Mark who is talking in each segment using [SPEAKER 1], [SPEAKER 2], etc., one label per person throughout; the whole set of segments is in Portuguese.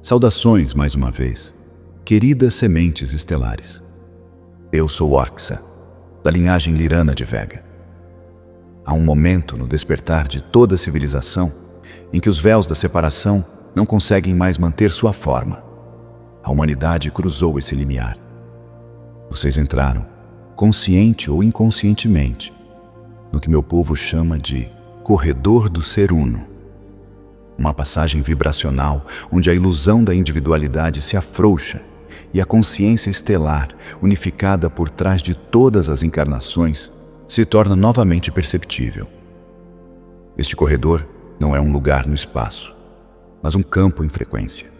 [SPEAKER 1] Saudações mais uma vez, queridas sementes estelares. Eu sou Orxa, da linhagem lirana de Vega. Há um momento no despertar de toda a civilização em que os véus da separação não conseguem mais manter sua forma. A humanidade cruzou esse limiar. Vocês entraram, consciente ou inconscientemente, no que meu povo chama de corredor do ser uno. Uma passagem vibracional onde a ilusão da individualidade se afrouxa e a consciência estelar, unificada por trás de todas as encarnações, se torna novamente perceptível. Este corredor não é um lugar no espaço, mas um campo em frequência.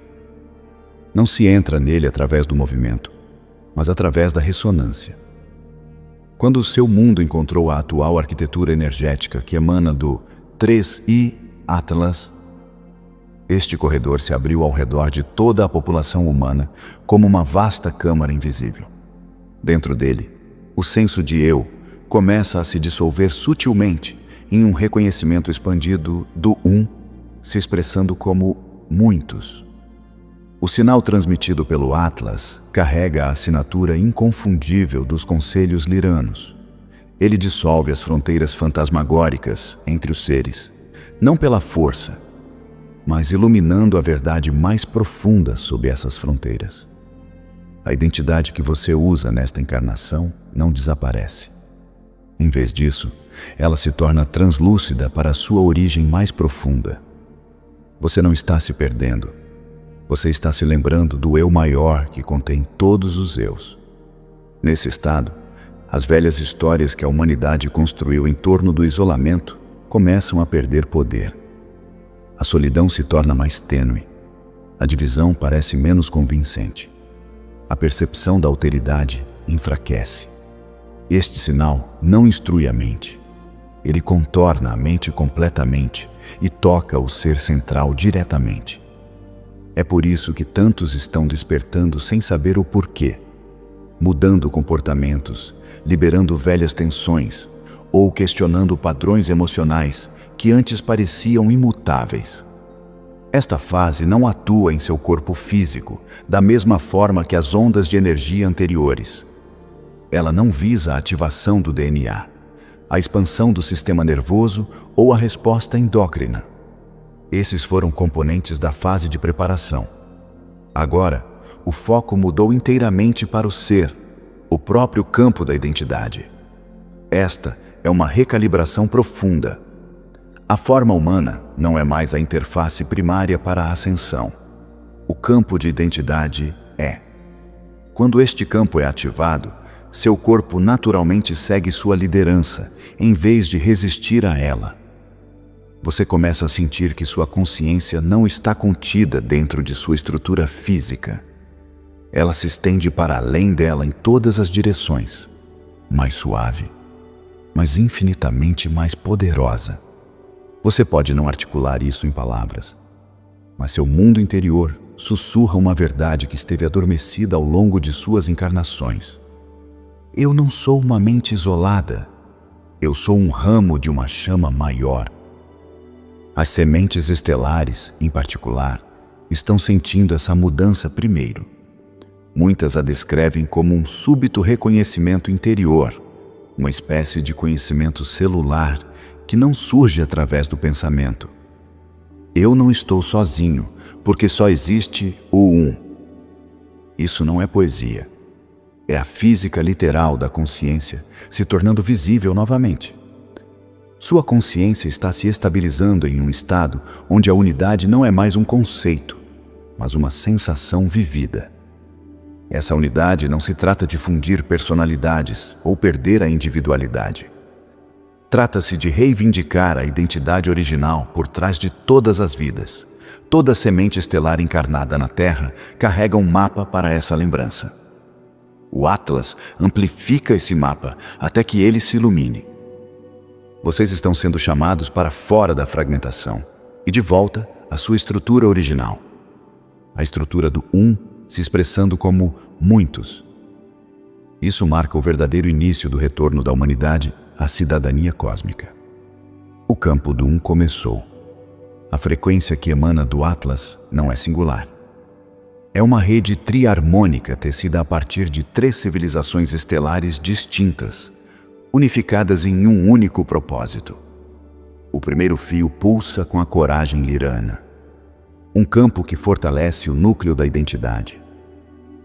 [SPEAKER 1] Não se entra nele através do movimento, mas através da ressonância. Quando o seu mundo encontrou a atual arquitetura energética que emana do 3i Atlas, este corredor se abriu ao redor de toda a população humana como uma vasta câmara invisível. Dentro dele, o senso de eu começa a se dissolver sutilmente em um reconhecimento expandido do se expressando como muitos. O sinal transmitido pelo Atlas carrega a assinatura inconfundível dos conselhos liranos. Ele dissolve as fronteiras fantasmagóricas entre os seres, não pela força, mas iluminando a verdade mais profunda sob essas fronteiras. A identidade que você usa nesta encarnação não desaparece. Em vez disso, ela se torna translúcida para a sua origem mais profunda. Você não está se perdendo. Você está se lembrando do eu maior que contém todos os eus. Nesse estado, as velhas histórias que a humanidade construiu em torno do isolamento começam a perder poder. A solidão se torna mais tênue. A divisão parece menos convincente. A percepção da alteridade enfraquece. Este sinal não instrui a mente. Ele contorna a mente completamente e toca o ser central diretamente. É por isso que tantos estão despertando sem saber o porquê, mudando comportamentos, liberando velhas tensões ou questionando padrões emocionais que antes pareciam imutáveis. Esta fase não atua em seu corpo físico da mesma forma que as ondas de energia anteriores. Ela não visa a ativação do DNA, a expansão do sistema nervoso ou a resposta endócrina. Esses foram componentes da fase de preparação. Agora, o foco mudou inteiramente para o ser, o próprio campo da identidade. Esta é uma recalibração profunda. A forma humana não é mais a interface primária para a ascensão. O campo de identidade é. Quando este campo é ativado, seu corpo naturalmente segue sua liderança, em vez de resistir a ela. Você começa a sentir que sua consciência não está contida dentro de sua estrutura física. Ela se estende para além dela em todas as direções, mais suave, mas infinitamente mais poderosa. Você pode não articular isso em palavras, mas seu mundo interior sussurra uma verdade que esteve adormecida ao longo de suas encarnações. Eu não sou uma mente isolada. Eu sou um ramo de uma chama maior. As sementes estelares, em particular, estão sentindo essa mudança primeiro. Muitas a descrevem como um súbito reconhecimento interior, uma espécie de conhecimento celular que não surge através do pensamento. Eu não estou sozinho, porque só existe o Isso não é poesia. É a física literal da consciência se tornando visível novamente. Sua consciência está se estabilizando em um estado onde a unidade não é mais um conceito, mas uma sensação vivida. Essa unidade não se trata de fundir personalidades ou perder a individualidade. Trata-se de reivindicar a identidade original por trás de todas as vidas. Toda semente estelar encarnada na Terra carrega um mapa para essa lembrança. O Atlas amplifica esse mapa até que ele se ilumine. Vocês estão sendo chamados para fora da fragmentação e de volta à sua estrutura original. A estrutura do se expressando como muitos. Isso marca o verdadeiro início do retorno da humanidade à cidadania cósmica. O campo do começou. A frequência que emana do Atlas não é singular. É uma rede triharmônica tecida a partir de 3 civilizações estelares distintas, unificadas em um único propósito. O primeiro fio pulsa com a coragem lirana, um campo que fortalece o núcleo da identidade.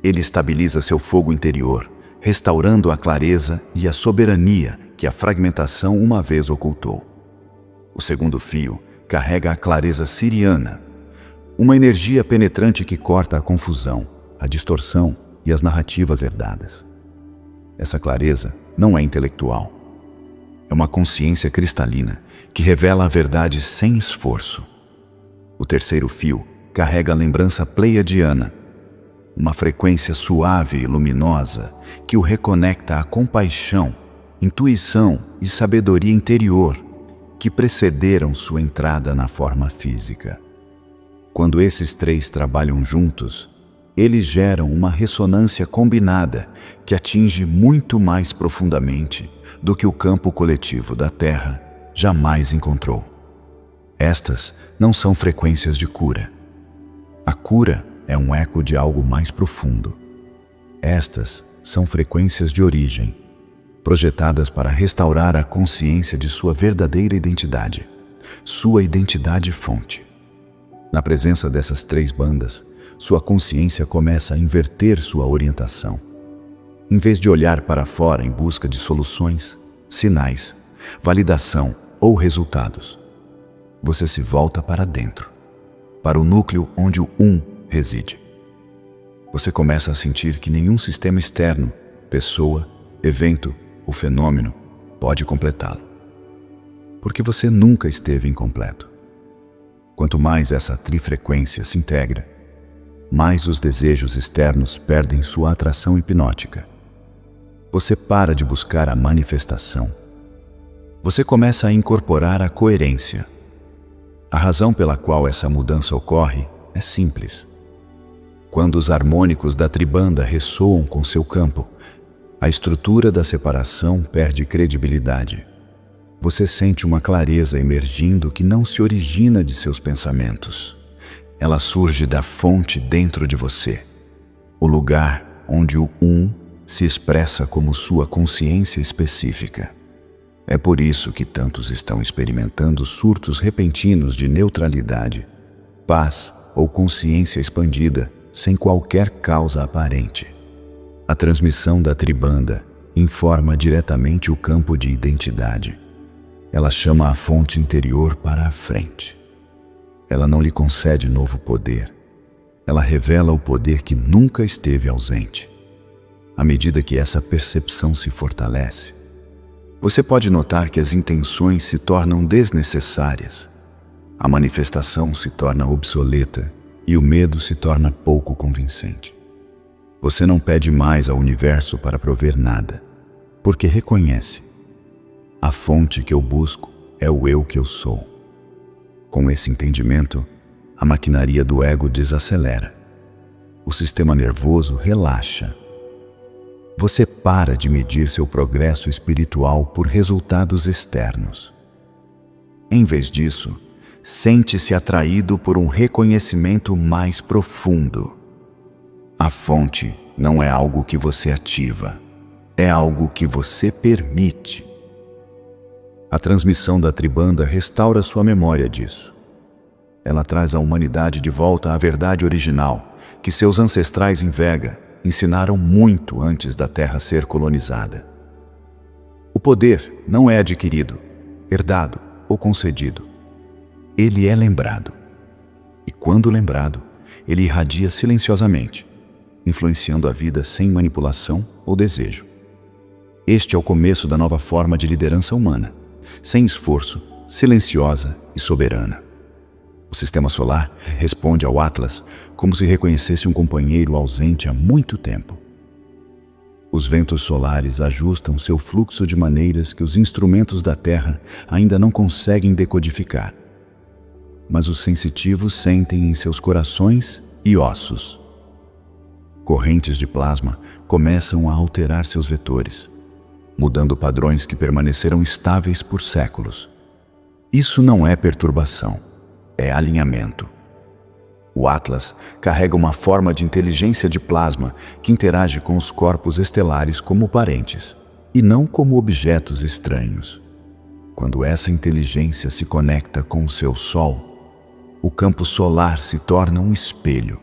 [SPEAKER 1] Ele estabiliza seu fogo interior, restaurando a clareza e a soberania que a fragmentação uma vez ocultou. O segundo fio carrega a clareza siriana, uma energia penetrante que corta a confusão, a distorção e as narrativas herdadas. Essa clareza não é intelectual. É uma consciência cristalina que revela a verdade sem esforço. O terceiro fio carrega a lembrança pleiadiana, uma frequência suave e luminosa que o reconecta à compaixão, intuição e sabedoria interior que precederam sua entrada na forma física. Quando esses 3 trabalham juntos, eles geram uma ressonância combinada que atinge muito mais profundamente do que o campo coletivo da Terra jamais encontrou. Estas não são frequências de cura. A cura é um eco de algo mais profundo. Estas são frequências de origem, projetadas para restaurar a consciência de sua verdadeira identidade, sua identidade fonte. Na presença dessas 3 bandas, sua consciência começa a inverter sua orientação. Em vez de olhar para fora em busca de soluções, sinais, validação ou resultados, você se volta para dentro, para o núcleo onde o reside. Você começa a sentir que nenhum sistema externo, pessoa, evento ou fenômeno pode completá-lo. Porque você nunca esteve incompleto. Quanto mais essa trifrequência se integra, mais os desejos externos perdem sua atração hipnótica. Você para de buscar a manifestação. Você começa a incorporar a coerência. A razão pela qual essa mudança ocorre é simples. Quando os harmônicos da tribanda ressoam com seu campo, a estrutura da separação perde credibilidade. Você sente uma clareza emergindo que não se origina de seus pensamentos. Ela surge da fonte dentro de você, o lugar onde o se expressa como sua consciência específica. É por isso que tantos estão experimentando surtos repentinos de neutralidade, paz ou consciência expandida sem qualquer causa aparente. A transmissão da tribanda informa diretamente o campo de identidade. Ela chama a fonte interior para a frente. Ela não lhe concede novo poder. Ela revela o poder que nunca esteve ausente. À medida que essa percepção se fortalece, você pode notar que as intenções se tornam desnecessárias, a manifestação se torna obsoleta e o medo se torna pouco convincente. Você não pede mais ao universo para prover nada, porque reconhece: a fonte que eu busco é o eu que eu sou. Com esse entendimento, a maquinaria do ego desacelera. O sistema nervoso relaxa. Você para de medir seu progresso espiritual por resultados externos. Em vez disso, sente-se atraído por um reconhecimento mais profundo. A fonte não é algo que você ativa, é algo que você permite. A transmissão da tribanda restaura sua memória disso. Ela traz a humanidade de volta à verdade original, que seus ancestrais em Vega ensinaram muito antes da Terra ser colonizada. O poder não é adquirido, herdado ou concedido. Ele é lembrado. E quando lembrado, ele irradia silenciosamente, influenciando a vida sem manipulação ou desejo. Este é o começo da nova forma de liderança humana, sem esforço, silenciosa e soberana. O sistema solar responde ao Atlas como se reconhecesse um companheiro ausente há muito tempo. Os ventos solares ajustam seu fluxo de maneiras que os instrumentos da Terra ainda não conseguem decodificar. Mas os sensitivos sentem em seus corações e ossos. Correntes de plasma começam a alterar seus vetores, mudando padrões que permaneceram estáveis por séculos. Isso não é perturbação, é alinhamento. O Atlas carrega uma forma de inteligência de plasma que interage com os corpos estelares como parentes, e não como objetos estranhos. Quando essa inteligência se conecta com o seu Sol, o campo solar se torna um espelho,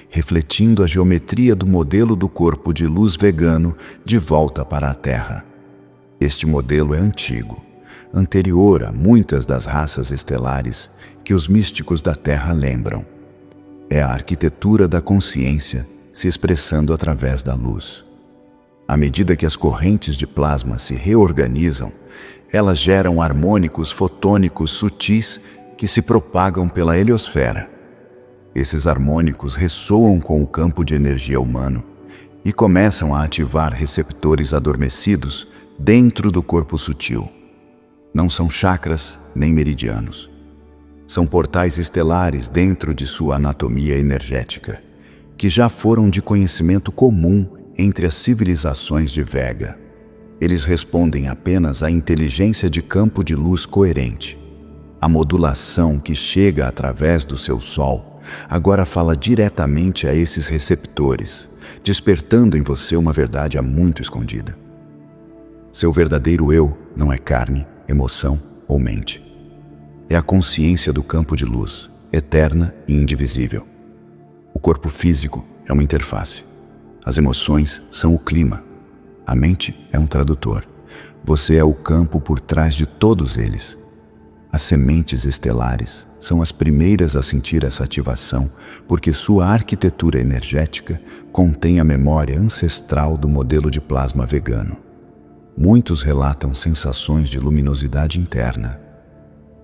[SPEAKER 1] refletindo a geometria do modelo do corpo de luz vegano de volta para a Terra. Este modelo é antigo, anterior a muitas das raças estelares que os místicos da Terra lembram. É a arquitetura da consciência se expressando através da luz. À medida que as correntes de plasma se reorganizam, elas geram harmônicos fotônicos sutis que se propagam pela heliosfera. Esses harmônicos ressoam com o campo de energia humano e começam a ativar receptores adormecidos dentro do corpo sutil. Não são chakras nem meridianos. São portais estelares dentro de sua anatomia energética, que já foram de conhecimento comum entre as civilizações de Vega. Eles respondem apenas à inteligência de campo de luz coerente. A modulação que chega através do seu Sol agora fala diretamente a esses receptores, despertando em você uma verdade há muito escondida. Seu verdadeiro eu não é carne, emoção ou mente. É a consciência do campo de luz, eterna e indivisível. O corpo físico é uma interface. As emoções são o clima. A mente é um tradutor. Você é o campo por trás de todos eles. As sementes estelares são as primeiras a sentir essa ativação, porque sua arquitetura energética contém a memória ancestral do modelo de plasma vegano. Muitos relatam sensações de luminosidade interna.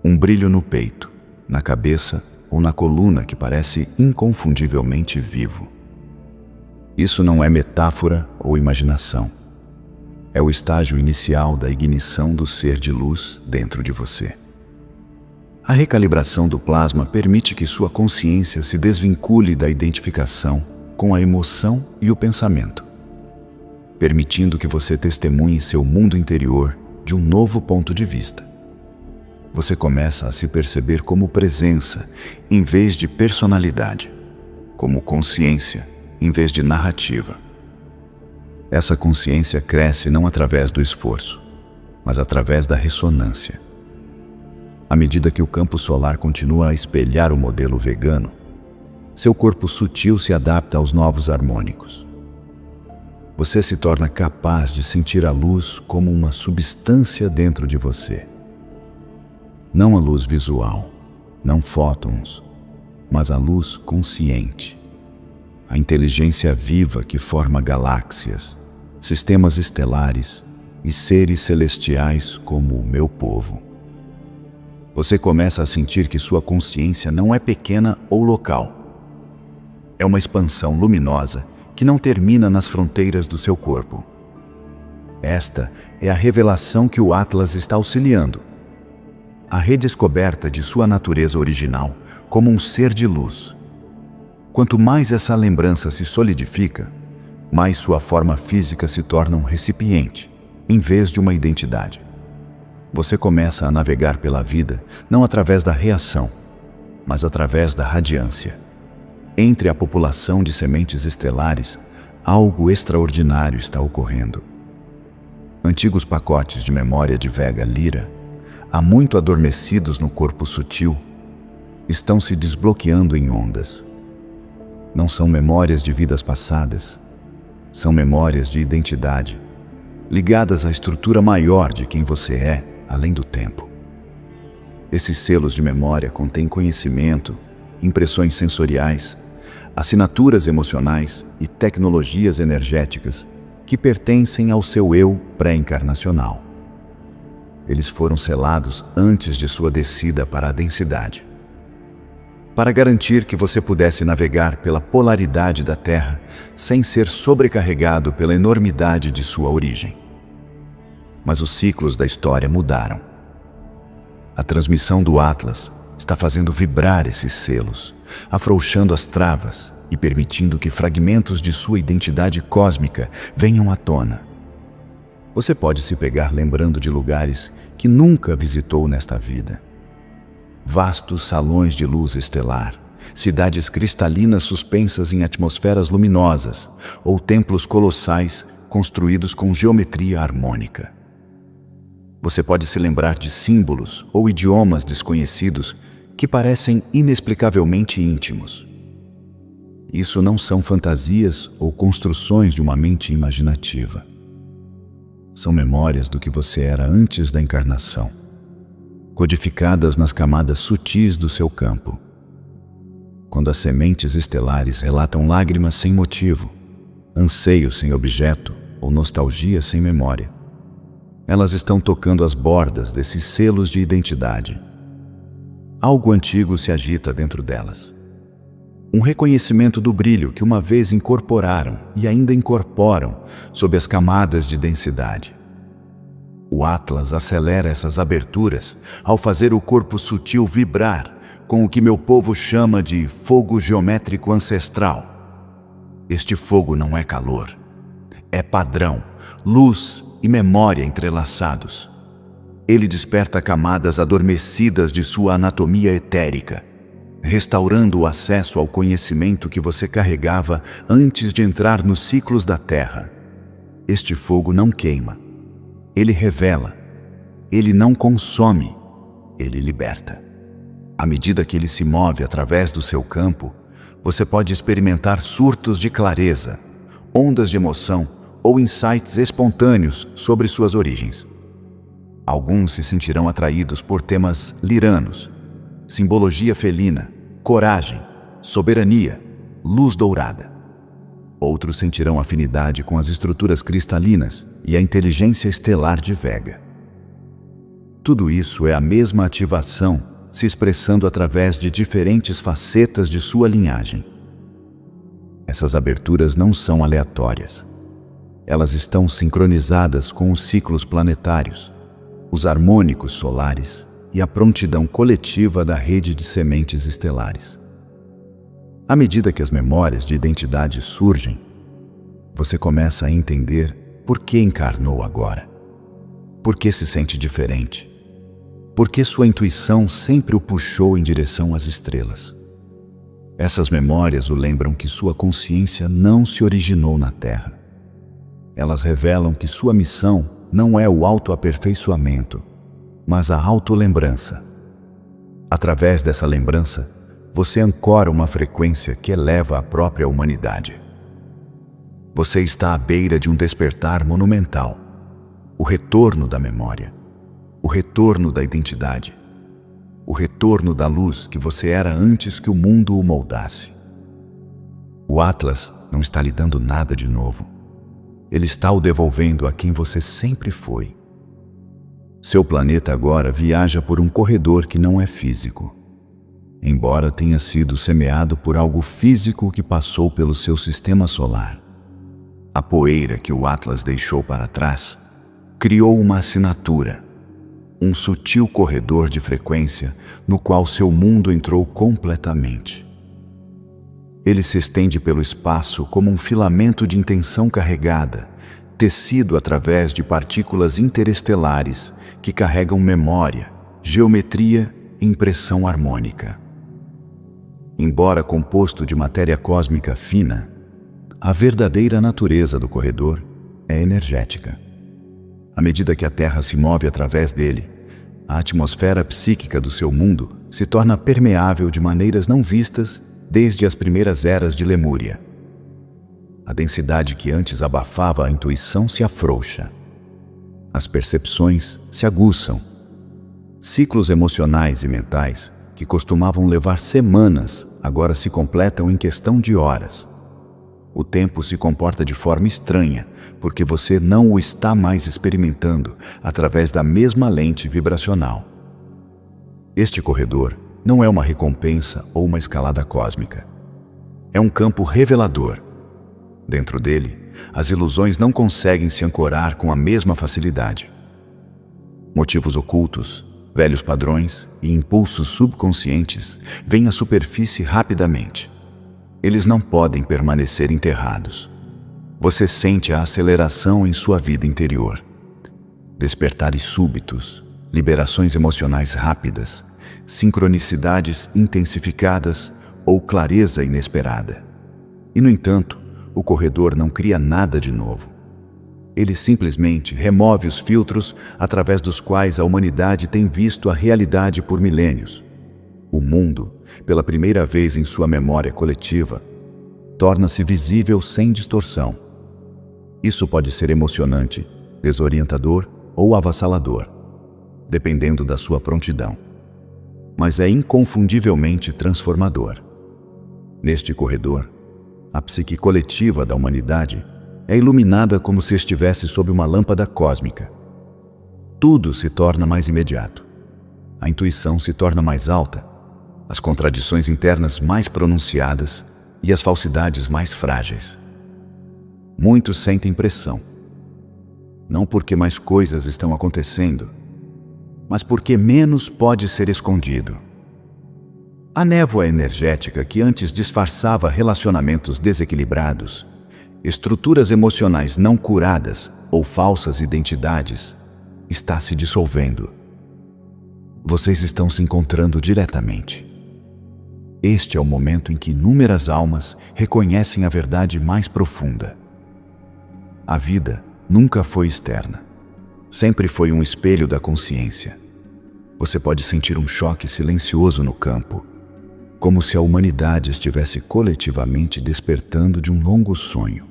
[SPEAKER 1] Um brilho no peito, na cabeça ou na coluna que parece inconfundivelmente vivo. Isso não é metáfora ou imaginação. É o estágio inicial da ignição do ser de luz dentro de você. A recalibração do plasma permite que sua consciência se desvincule da identificação com a emoção e o pensamento, permitindo que você testemunhe seu mundo interior de um novo ponto de vista. Você começa a se perceber como presença em vez de personalidade, como consciência em vez de narrativa. Essa consciência cresce não através do esforço, mas através da ressonância. À medida que o campo solar continua a espelhar o modelo vegano, seu corpo sutil se adapta aos novos harmônicos. Você se torna capaz de sentir a luz como uma substância dentro de você. Não a luz visual, não fótons, mas a luz consciente. A inteligência viva que forma galáxias, sistemas estelares e seres celestiais como o meu povo. Você começa a sentir que sua consciência não é pequena ou local. É uma expansão luminosa que não termina nas fronteiras do seu corpo. Esta é a revelação que o Atlas está auxiliando. A redescoberta de sua natureza original como um ser de luz. Quanto mais essa lembrança se solidifica, mais sua forma física se torna um recipiente, em vez de uma identidade. Você começa a navegar pela vida não através da reação, mas através da radiância. Entre a população de sementes estelares, algo extraordinário está ocorrendo. Antigos pacotes de memória de Vega Lyra, há muito adormecidos no corpo sutil, estão se desbloqueando em ondas. Não são memórias de vidas passadas, são memórias de identidade, ligadas à estrutura maior de quem você é, além do tempo. Esses selos de memória contêm conhecimento, impressões sensoriais, assinaturas emocionais e tecnologias energéticas que pertencem ao seu eu pré-encarnacional. Eles foram selados antes de sua descida para a densidade, para garantir que você pudesse navegar pela polaridade da Terra sem ser sobrecarregado pela enormidade de sua origem. Mas os ciclos da história mudaram. A transmissão do Atlas está fazendo vibrar esses selos, afrouxando as travas e permitindo que fragmentos de sua identidade cósmica venham à tona. Você pode se pegar lembrando de lugares que nunca visitou nesta vida. Vastos salões de luz estelar, cidades cristalinas suspensas em atmosferas luminosas ou templos colossais construídos com geometria harmônica. Você pode se lembrar de símbolos ou idiomas desconhecidos que parecem inexplicavelmente íntimos. Isso não são fantasias ou construções de uma mente imaginativa. São memórias do que você era antes da encarnação, codificadas nas camadas sutis do seu campo. Quando as sementes estelares relatam lágrimas sem motivo, anseio sem objeto ou nostalgia sem memória, elas estão tocando as bordas desses selos de identidade. Algo antigo se agita dentro delas. Um reconhecimento do brilho que uma vez incorporaram e ainda incorporam sob as camadas de densidade. O Atlas acelera essas aberturas ao fazer o corpo sutil vibrar com o que meu povo chama de fogo geométrico ancestral. Este fogo não é calor, é padrão, luz e memória entrelaçados. Ele desperta camadas adormecidas de sua anatomia etérica, restaurando o acesso ao conhecimento que você carregava antes de entrar nos ciclos da Terra. Este fogo não queima, ele revela, ele não consome, ele liberta. À medida que ele se move através do seu campo, você pode experimentar surtos de clareza, ondas de emoção ou insights espontâneos sobre suas origens. Alguns se sentirão atraídos por temas liranos, simbologia felina, coragem, soberania, luz dourada. Outros sentirão afinidade com as estruturas cristalinas e a inteligência estelar de Vega. Tudo isso é a mesma ativação se expressando através de diferentes facetas de sua linhagem. Essas aberturas não são aleatórias. Elas estão sincronizadas com os ciclos planetários, os harmônicos solares e a prontidão coletiva da rede de sementes estelares. À medida que as memórias de identidade surgem, você começa a entender por que encarnou agora, por que se sente diferente, por que sua intuição sempre o puxou em direção às estrelas. Essas memórias o lembram que sua consciência não se originou na Terra. Elas revelam que sua missão não é o autoaperfeiçoamento, mas a autolembrança. Através dessa lembrança, você ancora uma frequência que eleva a própria humanidade. Você está à beira de um despertar monumental, o retorno da memória, o retorno da identidade, o retorno da luz que você era antes que o mundo o moldasse. O Atlas não está lhe dando nada de novo. Ele está o devolvendo a quem você sempre foi. Seu planeta agora viaja por um corredor que não é físico, embora tenha sido semeado por algo físico que passou pelo seu sistema solar. A poeira que o Atlas deixou para trás criou uma assinatura, um sutil corredor de frequência no qual seu mundo entrou completamente. Ele se estende pelo espaço como um filamento de intenção carregada, tecido através de partículas interestelares que carregam memória, geometria e impressão harmônica. Embora composto de matéria cósmica fina, a verdadeira natureza do corredor é energética. À medida que a Terra se move através dele, a atmosfera psíquica do seu mundo se torna permeável de maneiras não vistas desde as primeiras eras de Lemúria. A densidade que antes abafava a intuição se afrouxa. As percepções se aguçam. Ciclos emocionais e mentais que costumavam levar semanas agora se completam em questão de horas. O tempo se comporta de forma estranha, porque você não o está mais experimentando através da mesma lente vibracional. Este corredor não é uma recompensa ou uma escalada cósmica. É um campo revelador. Dentro dele, as ilusões não conseguem se ancorar com a mesma facilidade. Motivos ocultos, velhos padrões e impulsos subconscientes vêm à superfície rapidamente. Eles não podem permanecer enterrados. Você sente a aceleração em sua vida interior. Despertares súbitos, liberações emocionais rápidas, sincronicidades intensificadas, ou clareza inesperada. E, no entanto, o corredor não cria nada de novo. Ele simplesmente remove os filtros através dos quais a humanidade tem visto a realidade por milênios. O mundo, pela primeira vez em sua memória coletiva, torna-se visível sem distorção. Isso pode ser emocionante, desorientador ou avassalador, dependendo da sua prontidão. Mas é inconfundivelmente transformador. Neste corredor, a psique coletiva da humanidade é iluminada como se estivesse sob uma lâmpada cósmica. Tudo se torna mais imediato. A intuição se torna mais alta, as contradições internas mais pronunciadas e as falsidades mais frágeis. Muitos sentem pressão, não porque mais coisas estão acontecendo, mas porque menos pode ser escondido. A névoa energética que antes disfarçava relacionamentos desequilibrados, estruturas emocionais não curadas ou falsas identidades, está se dissolvendo. Vocês estão se encontrando diretamente. Este é o momento em que inúmeras almas reconhecem a verdade mais profunda. A vida nunca foi externa. Sempre foi um espelho da consciência. Você pode sentir um choque silencioso no campo, como se a humanidade estivesse coletivamente despertando de um longo sonho.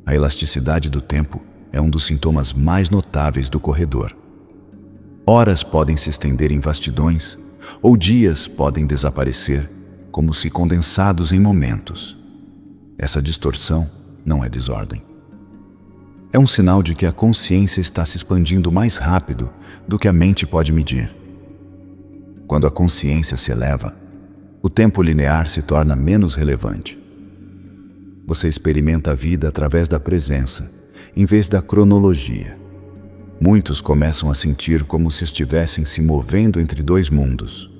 [SPEAKER 1] A elasticidade do tempo é um dos sintomas mais notáveis do corredor. Horas podem se estender em vastidões, ou dias podem desaparecer, como se condensados em momentos. Essa distorção não é desordem. É um sinal de que a consciência está se expandindo mais rápido do que a mente pode medir. Quando a consciência se eleva, o tempo linear se torna menos relevante. Você experimenta a vida através da presença, em vez da cronologia. Muitos começam a sentir como se estivessem se movendo entre dois mundos.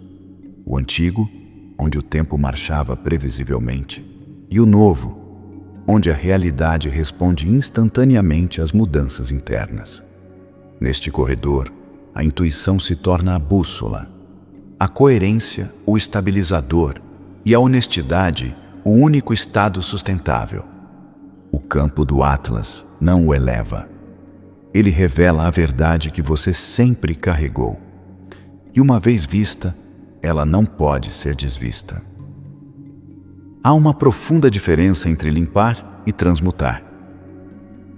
[SPEAKER 1] O antigo, onde o tempo marchava previsivelmente, e o novo, onde a realidade responde instantaneamente às mudanças internas. Neste corredor, a intuição se torna a bússola, a coerência o estabilizador e a honestidade o único estado sustentável. O campo do Atlas não o eleva. Ele revela a verdade que você sempre carregou. E uma vez vista, ela não pode ser desvista. Há uma profunda diferença entre limpar e transmutar.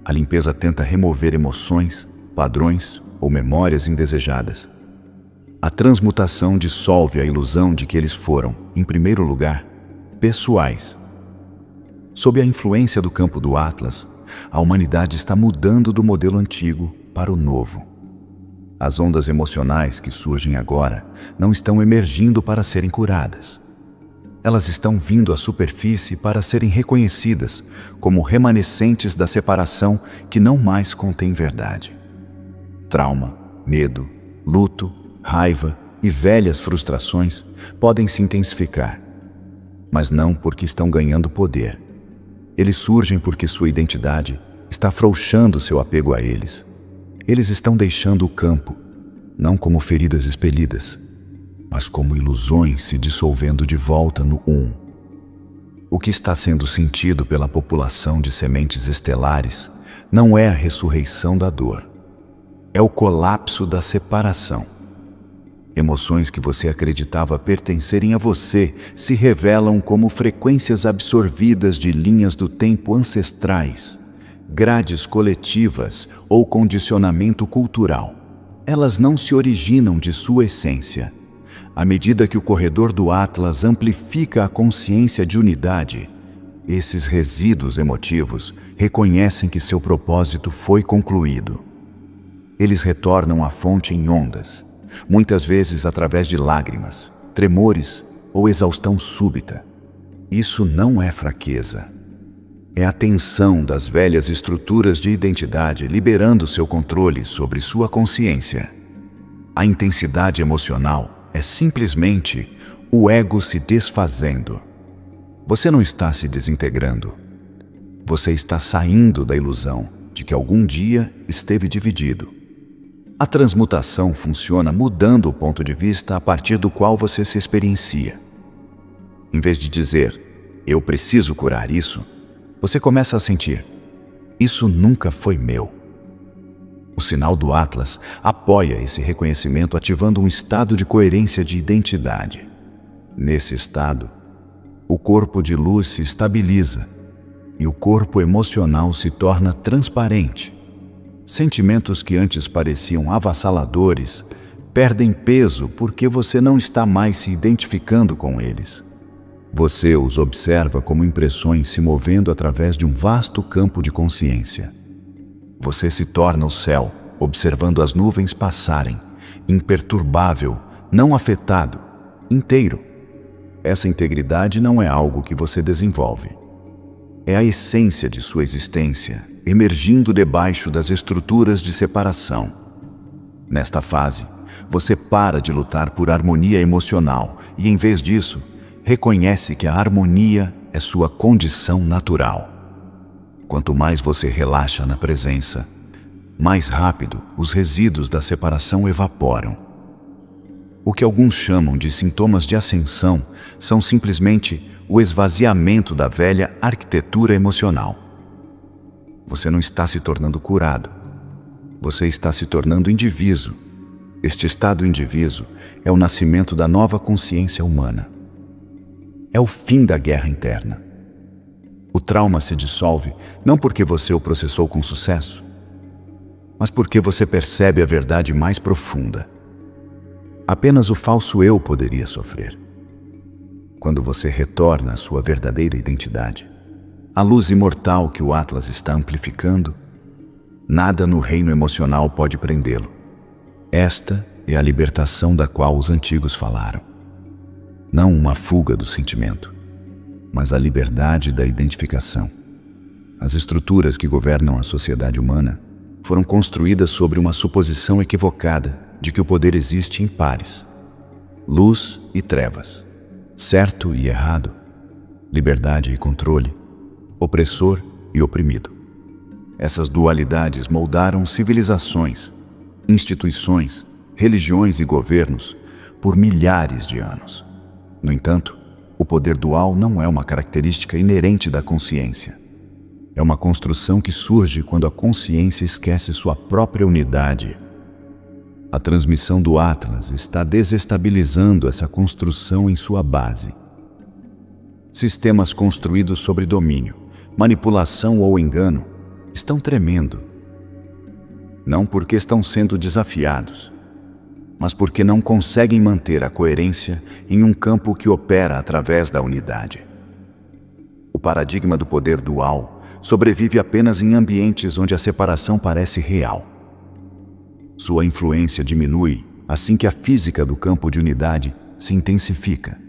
[SPEAKER 1] A limpeza tenta remover emoções, padrões ou memórias indesejadas. A transmutação dissolve a ilusão de que eles foram, em primeiro lugar, pessoais. Sob a influência do campo do Atlas, a humanidade está mudando do modelo antigo para o novo. As ondas emocionais que surgem agora não estão emergindo para serem curadas. Elas estão vindo à superfície para serem reconhecidas como remanescentes da separação que não mais contém verdade. Trauma, medo, luto, raiva e velhas frustrações podem se intensificar, mas não porque estão ganhando poder. Eles surgem porque sua identidade está afrouxando seu apego a eles. Eles estão deixando o campo, não como feridas expelidas, mas como ilusões se dissolvendo de volta no O que está sendo sentido pela população de sementes estelares não é a ressurreição da dor, é o colapso da separação. Emoções que você acreditava pertencerem a você se revelam como frequências absorvidas de linhas do tempo ancestrais, grades coletivas ou condicionamento cultural. Elas não se originam de sua essência. À medida que o corredor do Atlas amplifica a consciência de unidade, esses resíduos emotivos reconhecem que seu propósito foi concluído. Eles retornam à fonte em ondas, muitas vezes através de lágrimas, tremores ou exaustão súbita. Isso não é fraqueza. É a tensão das velhas estruturas de identidade liberando seu controle sobre sua consciência. A intensidade emocional é simplesmente o ego se desfazendo. Você não está se desintegrando. Você está saindo da ilusão de que algum dia esteve dividido. A transmutação funciona mudando o ponto de vista a partir do qual você se experiencia. Em vez de dizer, eu preciso curar isso, você começa a sentir, isso nunca foi meu. O sinal do Atlas apoia esse reconhecimento, ativando um estado de coerência de identidade. Nesse estado, o corpo de luz se estabiliza e o corpo emocional se torna transparente. Sentimentos que antes pareciam avassaladores perdem peso porque você não está mais se identificando com eles. Você os observa como impressões se movendo através de um vasto campo de consciência. Você se torna o céu, observando as nuvens passarem, imperturbável, não afetado, inteiro. Essa integridade não é algo que você desenvolve. É a essência de sua existência, emergindo debaixo das estruturas de separação. Nesta fase, você para de lutar por harmonia emocional e, em vez disso, reconhece que a harmonia é sua condição natural. Quanto mais você relaxa na presença, mais rápido os resíduos da separação evaporam. O que alguns chamam de sintomas de ascensão são simplesmente o esvaziamento da velha arquitetura emocional. Você não está se tornando curado. Você está se tornando indivíduo. Este estado indivíduo é o nascimento da nova consciência humana. É o fim da guerra interna. O trauma se dissolve não porque você o processou com sucesso, mas porque você percebe a verdade mais profunda. Apenas o falso eu poderia sofrer. Quando você retorna à sua verdadeira identidade, a luz imortal que o Atlas está amplificando, nada no reino emocional pode prendê-lo. Esta é a libertação da qual os antigos falaram. Não uma fuga do sentimento, mas a liberdade da identificação. As estruturas que governam a sociedade humana foram construídas sobre uma suposição equivocada de que o poder existe em pares. Luz e trevas, certo e errado, liberdade e controle, opressor e oprimido. Essas dualidades moldaram civilizações, instituições, religiões e governos por milhares de anos. No entanto, o poder dual não é uma característica inerente da consciência. É uma construção que surge quando a consciência esquece sua própria unidade. A transmissão do Atlas está desestabilizando essa construção em sua base. Sistemas construídos sobre domínio, manipulação ou engano estão tremendo. Não porque estão sendo desafiados, mas porque não conseguem manter a coerência em um campo que opera através da unidade. O paradigma do poder dual sobrevive apenas em ambientes onde a separação parece real. Sua influência diminui assim que a física do campo de unidade se intensifica.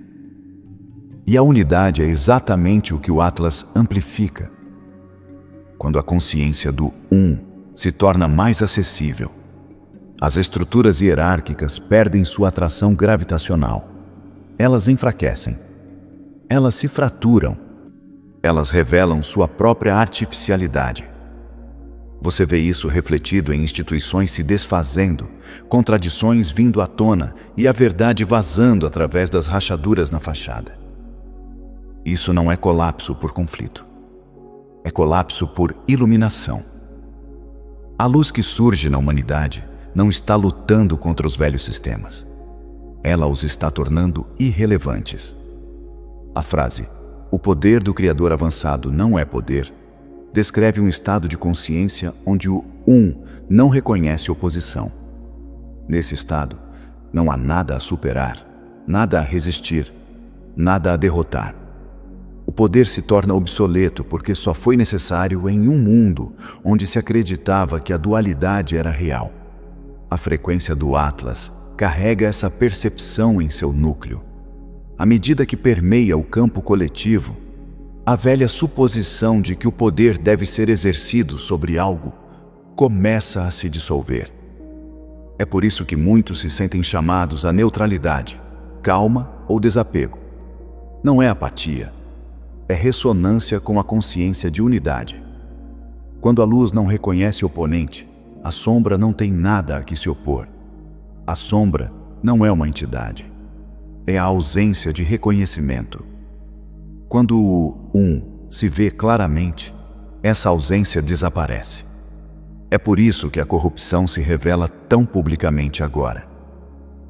[SPEAKER 1] E a unidade é exatamente o que o Atlas amplifica. Quando a consciência do se torna mais acessível, as estruturas hierárquicas perdem sua atração gravitacional. Elas enfraquecem. Elas se fraturam. Elas revelam sua própria artificialidade. Você vê isso refletido em instituições se desfazendo, contradições vindo à tona e a verdade vazando através das rachaduras na fachada. Isso não é colapso por conflito. É colapso por iluminação. A luz que surge na humanidade não está lutando contra os velhos sistemas. Ela os está tornando irrelevantes. A frase, o poder do Criador avançado não é poder, descreve um estado de consciência onde o não reconhece oposição. Nesse estado, não há nada a superar, nada a resistir, nada a derrotar. O poder se torna obsoleto porque só foi necessário em um mundo onde se acreditava que a dualidade era real. A frequência do Atlas carrega essa percepção em seu núcleo. À medida que permeia o campo coletivo, a velha suposição de que o poder deve ser exercido sobre algo começa a se dissolver. É por isso que muitos se sentem chamados à neutralidade, calma ou desapego. Não é apatia, é ressonância com a consciência de unidade. Quando a luz não reconhece oponente, a sombra não tem nada a que se opor. A sombra não é uma entidade. É a ausência de reconhecimento. Quando o se vê claramente, essa ausência desaparece. É por isso que a corrupção se revela tão publicamente agora.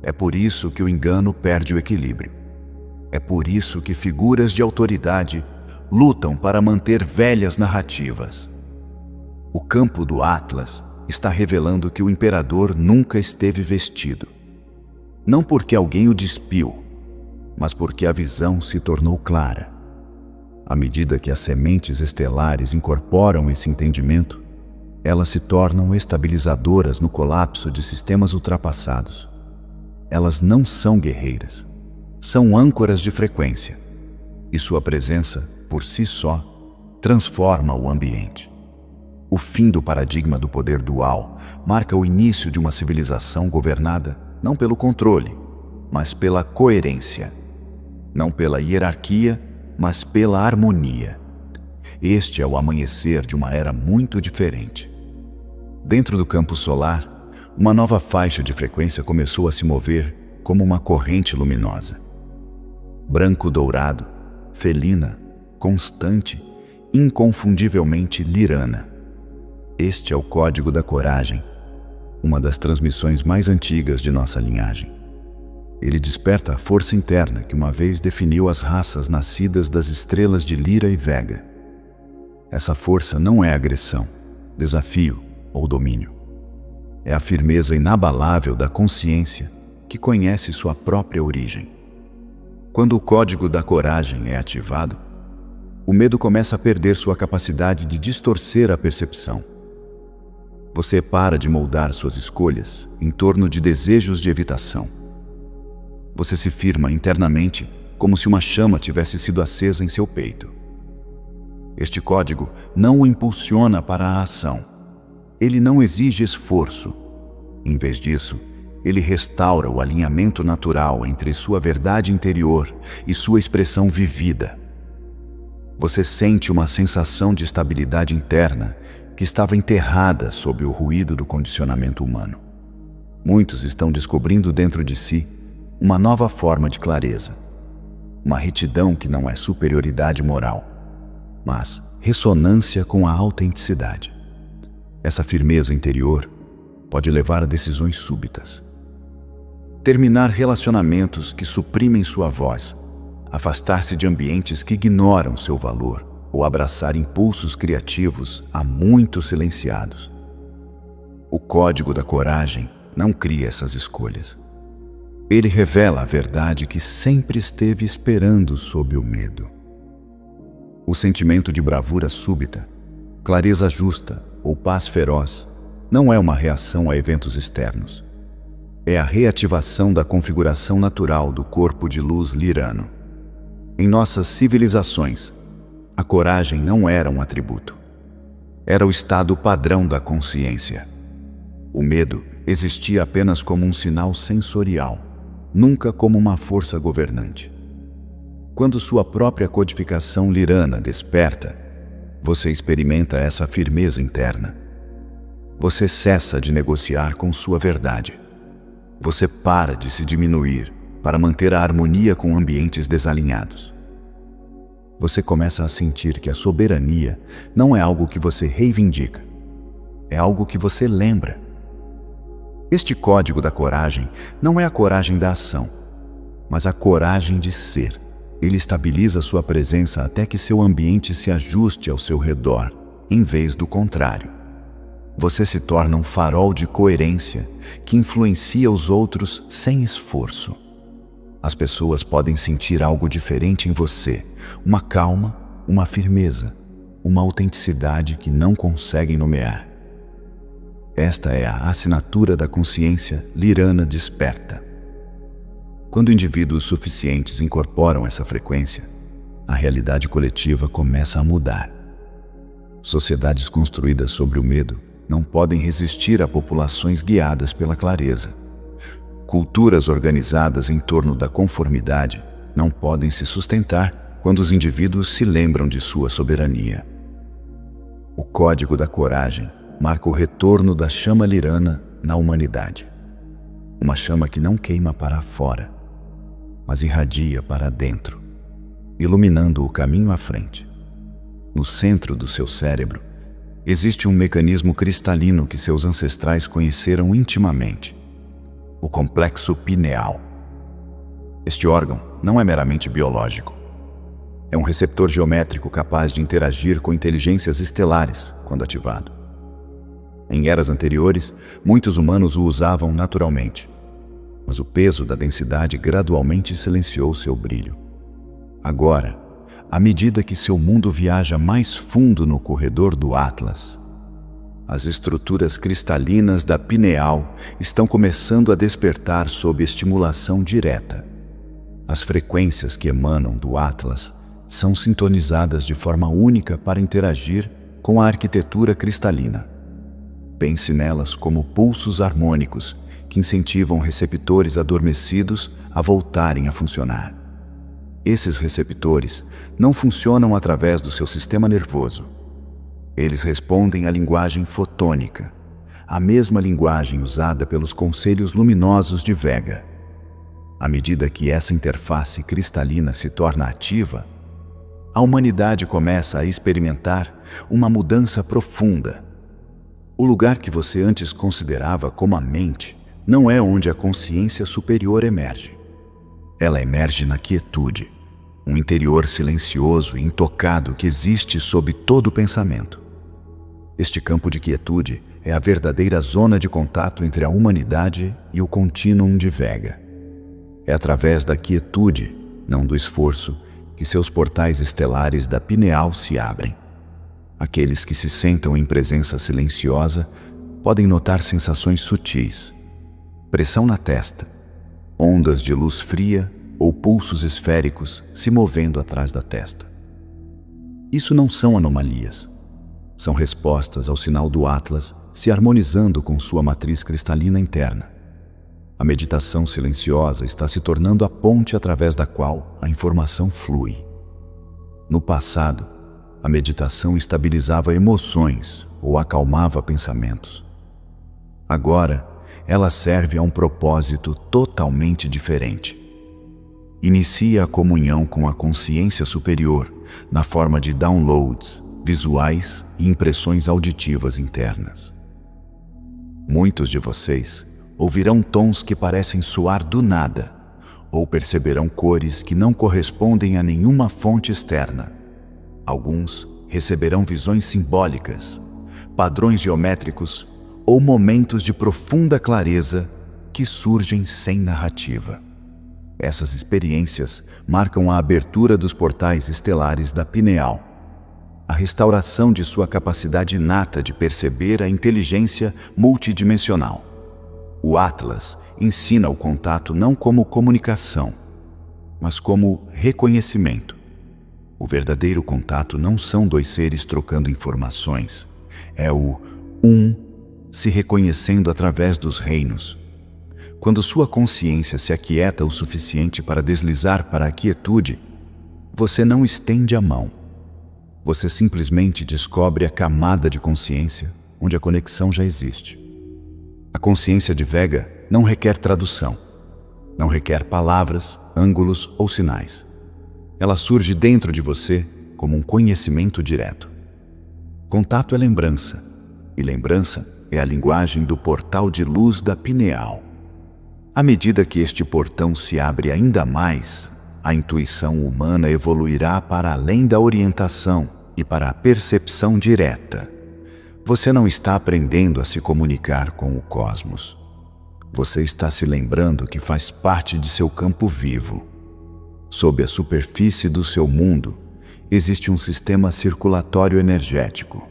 [SPEAKER 1] É por isso que o engano perde o equilíbrio. É por isso que figuras de autoridade lutam para manter velhas narrativas. O campo do Atlas está revelando que o imperador nunca esteve vestido. Não porque alguém o despiu, mas porque a visão se tornou clara. À medida que as sementes estelares incorporam esse entendimento, elas se tornam estabilizadoras no colapso de sistemas ultrapassados. Elas não são guerreiras, são âncoras de frequência, e sua presença, por si só, transforma o ambiente. O fim do paradigma do poder dual marca o início de uma civilização governada não pelo controle, mas pela coerência. Não pela hierarquia, mas pela harmonia. Este é o amanhecer de uma era muito diferente. Dentro do campo solar, uma nova faixa de frequência começou a se mover como uma corrente luminosa. Branco-dourado, felina, constante, inconfundivelmente lirana. Este é o código da coragem, uma das transmissões mais antigas de nossa linhagem. Ele desperta a força interna que uma vez definiu as raças nascidas das estrelas de Lira e Vega. Essa força não é agressão, desafio ou domínio. É a firmeza inabalável da consciência que conhece sua própria origem. Quando o código da coragem é ativado, o medo começa a perder sua capacidade de distorcer a percepção. Você para de moldar suas escolhas em torno de desejos de evitação. Você se firma internamente como se uma chama tivesse sido acesa em seu peito. Este código não o impulsiona para a ação. Ele não exige esforço. Em vez disso, ele restaura o alinhamento natural entre sua verdade interior e sua expressão vivida. Você sente uma sensação de estabilidade interna que estava enterrada sob o ruído do condicionamento humano. Muitos estão descobrindo dentro de si uma nova forma de clareza, uma retidão que não é superioridade moral, mas ressonância com a autenticidade. Essa firmeza interior pode levar a decisões súbitas. Terminar relacionamentos que suprimem sua voz, afastar-se de ambientes que ignoram seu valor ou abraçar impulsos criativos há muito silenciados. O código da coragem não cria essas escolhas. Ele revela a verdade que sempre esteve esperando sob o medo. O sentimento de bravura súbita, clareza justa ou paz feroz não é uma reação a eventos externos. É a reativação da configuração natural do corpo de luz lirano. Em nossas civilizações, a coragem não era um atributo. Era o estado padrão da consciência. O medo existia apenas como um sinal sensorial, nunca como uma força governante. Quando sua própria codificação lirana desperta, você experimenta essa firmeza interna. Você cessa de negociar com sua verdade. Você para de se diminuir para manter a harmonia com ambientes desalinhados. Você começa a sentir que a soberania não é algo que você reivindica, é algo que você lembra. Este código da coragem não é a coragem da ação, mas a coragem de ser. Ele estabiliza sua presença até que seu ambiente se ajuste ao seu redor, em vez do contrário. Você se torna um farol de coerência que influencia os outros sem esforço. As pessoas podem sentir algo diferente em você, uma calma, uma firmeza, uma autenticidade que não conseguem nomear. Esta é a assinatura da consciência lirana desperta. Quando indivíduos suficientes incorporam essa frequência, a realidade coletiva começa a mudar. Sociedades construídas sobre o medo não podem resistir a populações guiadas pela clareza. Culturas organizadas em torno da conformidade não podem se sustentar quando os indivíduos se lembram de sua soberania. O código da coragem marca o retorno da chama lirana na humanidade. Uma chama que não queima para fora, mas irradia para dentro, iluminando o caminho à frente. No centro do seu cérebro, existe um mecanismo cristalino que seus ancestrais conheceram intimamente: o complexo pineal. Este órgão não é meramente biológico. É um receptor geométrico capaz de interagir com inteligências estelares quando ativado. Em eras anteriores, muitos humanos o usavam naturalmente, mas o peso da densidade gradualmente silenciou seu brilho. Agora, à medida que seu mundo viaja mais fundo no corredor do Atlas, as estruturas cristalinas da pineal estão começando a despertar sob estimulação direta. As frequências que emanam do Atlas são sintonizadas de forma única para interagir com a arquitetura cristalina. Pense nelas como pulsos harmônicos que incentivam receptores adormecidos a voltarem a funcionar. Esses receptores não funcionam através do seu sistema nervoso. Eles respondem à linguagem fotônica, a mesma linguagem usada pelos conselhos luminosos de Vega. À medida que essa interface cristalina se torna ativa, a humanidade começa a experimentar uma mudança profunda. O lugar que você antes considerava como a mente não é onde a consciência superior emerge. Ela emerge na quietude, um interior silencioso e intocado que existe sob todo o pensamento. Este campo de quietude é a verdadeira zona de contato entre a humanidade e o contínuo de Vega. É através da quietude, não do esforço, que seus portais estelares da pineal se abrem. Aqueles que se sentam em presença silenciosa podem notar sensações sutis: pressão na testa, ondas de luz fria ou pulsos esféricos se movendo atrás da testa. Isso não são anomalias. São respostas ao sinal do Atlas se harmonizando com sua matriz cristalina interna. A meditação silenciosa está se tornando a ponte através da qual a informação flui. No passado, a meditação estabilizava emoções ou acalmava pensamentos. Agora, ela serve a um propósito totalmente diferente. Inicia a comunhão com a consciência superior na forma de downloads visuais e impressões auditivas internas. Muitos de vocês ouvirão tons que parecem soar do nada, ou perceberão cores que não correspondem a nenhuma fonte externa. Alguns receberão visões simbólicas, padrões geométricos ou momentos de profunda clareza que surgem sem narrativa. Essas experiências marcam a abertura dos portais estelares da pineal, a restauração de sua capacidade inata de perceber a inteligência multidimensional. O Atlas ensina o contato não como comunicação, mas como reconhecimento. O verdadeiro contato não são dois seres trocando informações, é o se reconhecendo através dos reinos. Quando sua consciência se aquieta o suficiente para deslizar para a quietude, você não estende a mão. Você simplesmente descobre a camada de consciência onde a conexão já existe. A consciência de Vega não requer tradução, não requer palavras, ângulos ou sinais. Ela surge dentro de você como um conhecimento direto. Contato é lembrança, e lembrança é a linguagem do portal de luz da pineal. À medida que este portão se abre ainda mais, a intuição humana evoluirá para além da orientação e para a percepção direta. Você não está aprendendo a se comunicar com o cosmos. Você está se lembrando que faz parte de seu campo vivo. Sob a superfície do seu mundo, existe um sistema circulatório energético.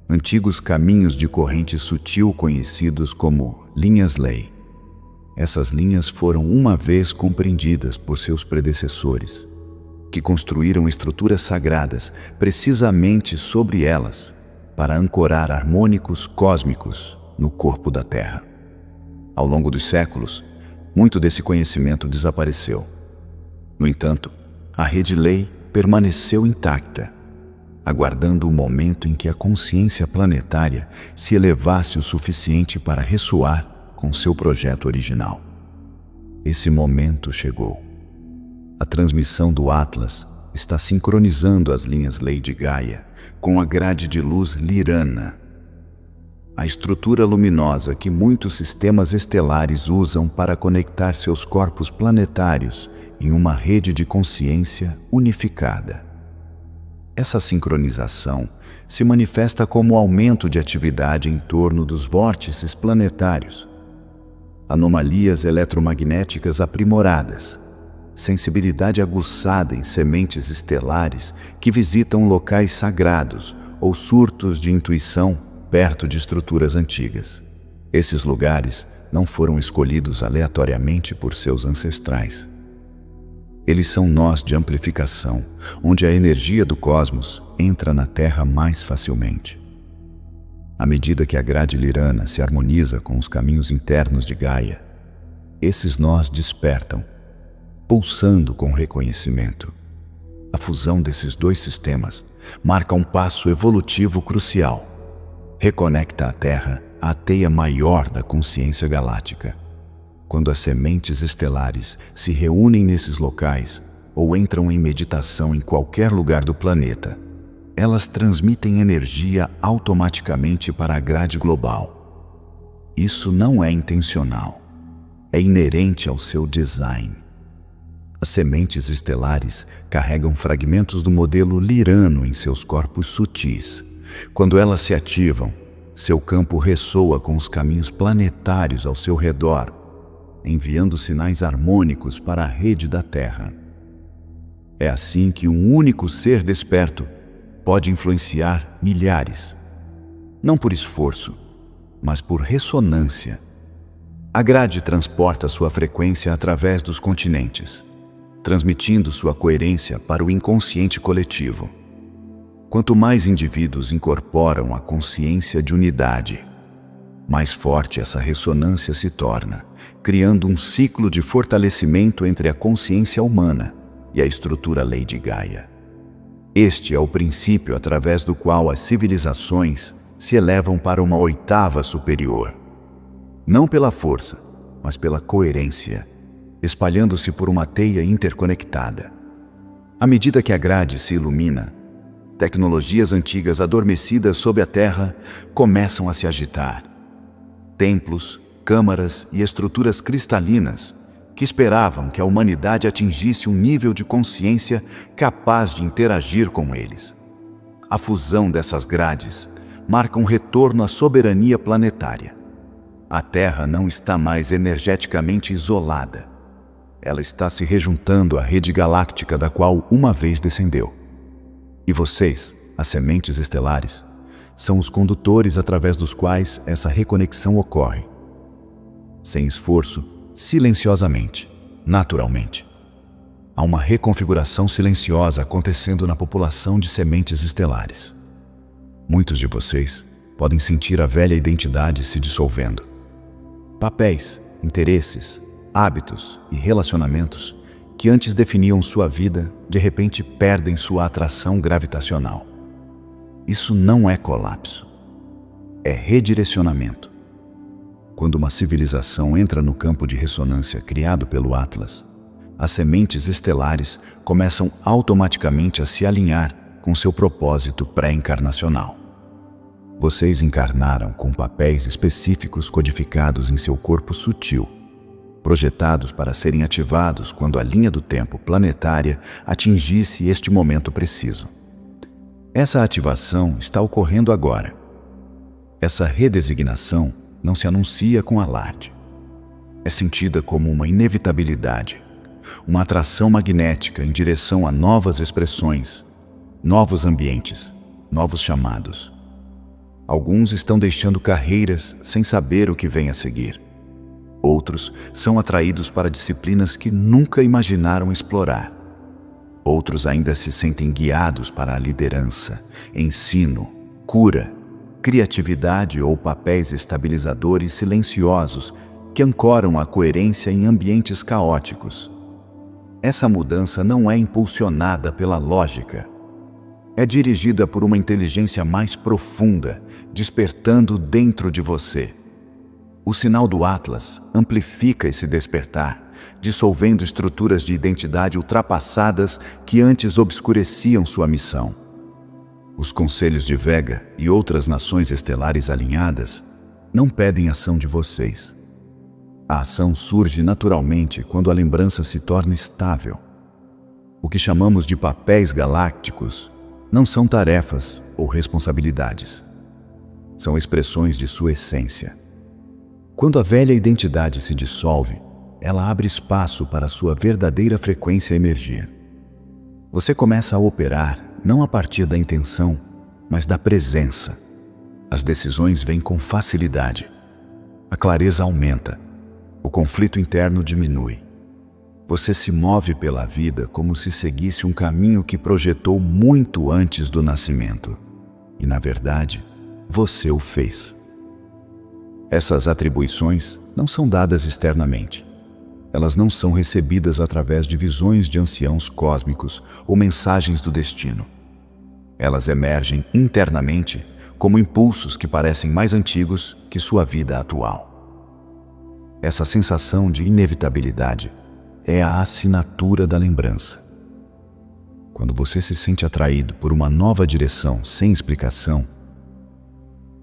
[SPEAKER 1] Antigos caminhos de corrente sutil conhecidos como linhas-lei. Essas linhas foram uma vez compreendidas por seus predecessores, que construíram estruturas sagradas precisamente sobre elas para ancorar harmônicos cósmicos no corpo da Terra. Ao longo dos séculos, muito desse conhecimento desapareceu. No entanto, a rede-lei permaneceu intacta, aguardando o momento em que a consciência planetária se elevasse o suficiente para ressoar com seu projeto original. Esse momento chegou. A transmissão do Atlas está sincronizando as linhas Lei de Gaia com a grade de luz Lirana, a estrutura luminosa que muitos sistemas estelares usam para conectar seus corpos planetários em uma rede de consciência unificada. Essa sincronização se manifesta como aumento de atividade em torno dos vórtices planetários, anomalias eletromagnéticas aprimoradas, sensibilidade aguçada em sementes estelares que visitam locais sagrados ou surtos de intuição perto de estruturas antigas. Esses lugares não foram escolhidos aleatoriamente por seus ancestrais. Eles são nós de amplificação, onde a energia do cosmos entra na Terra mais facilmente. À medida que a grade lirana se harmoniza com os caminhos internos de Gaia, esses nós despertam, pulsando com reconhecimento. A fusão desses dois sistemas marca um passo evolutivo crucial. Reconecta a Terra à teia maior da consciência galáctica. Quando as sementes estelares se reúnem nesses locais ou entram em meditação em qualquer lugar do planeta, elas transmitem energia automaticamente para a grade global. Isso não é intencional. É inerente ao seu design. As sementes estelares carregam fragmentos do modelo lirano em seus corpos sutis. Quando elas se ativam, seu campo ressoa com os caminhos planetários ao seu redor, enviando sinais harmônicos para a rede da Terra. É assim que um único ser desperto pode influenciar milhares, não por esforço, mas por ressonância. A grade transporta sua frequência através dos continentes, transmitindo sua coerência para o inconsciente coletivo. Quanto mais indivíduos incorporam a consciência de unidade, mais forte essa ressonância se torna, criando um ciclo de fortalecimento entre a consciência humana e a estrutura Lei de Gaia. Este é o princípio através do qual as civilizações se elevam para uma oitava superior. Não pela força, mas pela coerência, espalhando-se por uma teia interconectada. À medida que a grade se ilumina, tecnologias antigas adormecidas sob a Terra começam a se agitar. Templos, câmaras e estruturas cristalinas que esperavam que a humanidade atingisse um nível de consciência capaz de interagir com eles. A fusão dessas grades marca um retorno à soberania planetária. A Terra não está mais energeticamente isolada. Ela está se rejuntando à rede galáctica da qual uma vez descendeu. E vocês, as sementes estelares, são os condutores através dos quais essa reconexão ocorre. Sem esforço, silenciosamente, naturalmente. Há uma reconfiguração silenciosa acontecendo na população de sementes estelares. Muitos de vocês podem sentir a velha identidade se dissolvendo. Papéis, interesses, hábitos e relacionamentos que antes definiam sua vida, de repente perdem sua atração gravitacional. Isso não é colapso. É redirecionamento. Quando uma civilização entra no campo de ressonância criado pelo Atlas, as sementes estelares começam automaticamente a se alinhar com seu propósito pré-encarnacional. Vocês encarnaram com papéis específicos codificados em seu corpo sutil, projetados para serem ativados quando a linha do tempo planetária atingisse este momento preciso. Essa ativação está ocorrendo agora. Essa redesignação não se anuncia com alarde. É sentida como uma inevitabilidade, uma atração magnética em direção a novas expressões, novos ambientes, novos chamados. Alguns estão deixando carreiras sem saber o que vem a seguir. Outros são atraídos para disciplinas que nunca imaginaram explorar. Outros ainda se sentem guiados para a liderança, ensino, cura, criatividade ou papéis estabilizadores silenciosos que ancoram a coerência em ambientes caóticos. Essa mudança não é impulsionada pela lógica. É dirigida por uma inteligência mais profunda, despertando dentro de você. O sinal do Atlas amplifica esse despertar, dissolvendo estruturas de identidade ultrapassadas que antes obscureciam sua missão. Os conselhos de Vega e outras nações estelares alinhadas não pedem ação de vocês. A ação surge naturalmente quando a lembrança se torna estável. O que chamamos de papéis galácticos não são tarefas ou responsabilidades. São expressões de sua essência. Quando a velha identidade se dissolve, ela abre espaço para a sua verdadeira frequência emergir. Você começa a operar não a partir da intenção, mas da presença. As decisões vêm com facilidade. A clareza aumenta. O conflito interno diminui. Você se move pela vida como se seguisse um caminho que projetou muito antes do nascimento. E, na verdade, você o fez. Essas atribuições não são dadas externamente. Elas não são recebidas através de visões de anciãos cósmicos ou mensagens do destino. Elas emergem internamente como impulsos que parecem mais antigos que sua vida atual. Essa sensação de inevitabilidade é a assinatura da lembrança. Quando você se sente atraído por uma nova direção sem explicação,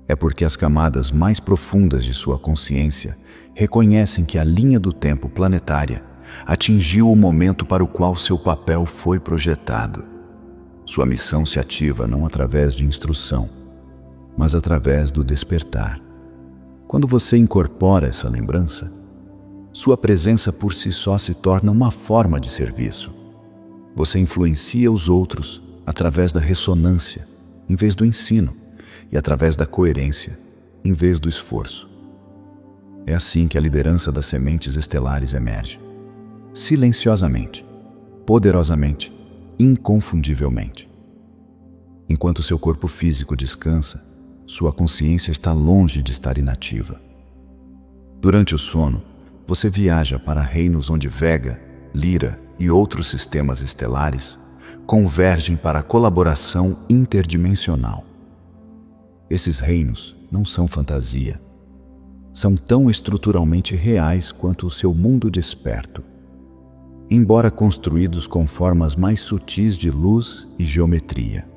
[SPEAKER 1] é porque as camadas mais profundas de sua consciência reconhecem que a linha do tempo planetária atingiu o momento para o qual seu papel foi projetado. Sua missão se ativa não através de instrução, mas através do despertar. Quando você incorpora essa lembrança, sua presença por si só se torna uma forma de serviço. Você influencia os outros através da ressonância, em vez do ensino, e através da coerência, em vez do esforço. É assim que a liderança das sementes estelares emerge. Silenciosamente, poderosamente, inconfundivelmente. Enquanto seu corpo físico descansa, sua consciência está longe de estar inativa. Durante o sono, você viaja para reinos onde Vega, Lyra e outros sistemas estelares convergem para a colaboração interdimensional. Esses reinos não são fantasia. São tão estruturalmente reais quanto o seu mundo desperto. Embora construídos com formas mais sutis de luz e geometria.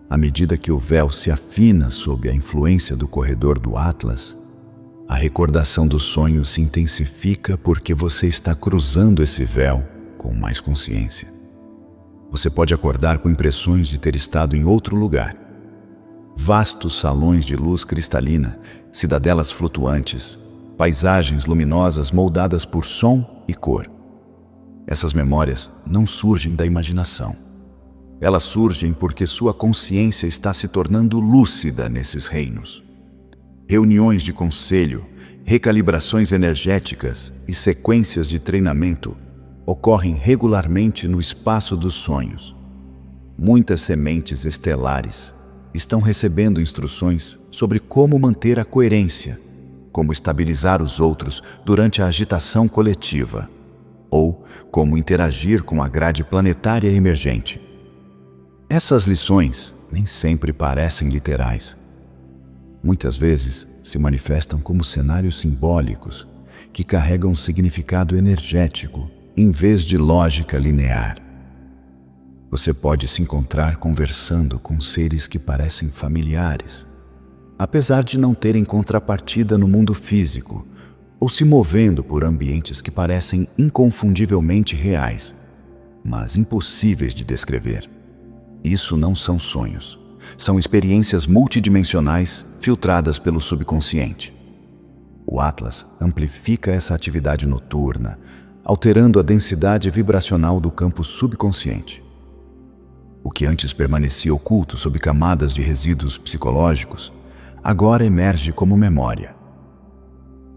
[SPEAKER 1] À medida que o véu se afina sob a influência do corredor do Atlas, a recordação do sonho se intensifica porque você está cruzando esse véu com mais consciência. Você pode acordar com impressões de ter estado em outro lugar. Vastos salões de luz cristalina, cidadelas flutuantes, paisagens luminosas moldadas por som e cor. Essas memórias não surgem da imaginação. Elas surgem porque sua consciência está se tornando lúcida nesses reinos. Reuniões de conselho, recalibrações energéticas e sequências de treinamento ocorrem regularmente no espaço dos sonhos. Muitas sementes estelares estão recebendo instruções sobre como manter a coerência, como estabilizar os outros durante a agitação coletiva, ou como interagir com a grade planetária emergente. Essas lições nem sempre parecem literais. Muitas vezes se manifestam como cenários simbólicos que carregam significado energético em vez de lógica linear. Você pode se encontrar conversando com seres que parecem familiares, apesar de não terem contrapartida no mundo físico, ou se movendo por ambientes que parecem inconfundivelmente reais, mas impossíveis de descrever. Isso não são sonhos, são experiências multidimensionais filtradas pelo subconsciente. O Atlas amplifica essa atividade noturna, alterando a densidade vibracional do campo subconsciente. O que antes permanecia oculto sob camadas de resíduos psicológicos, agora emerge como memória.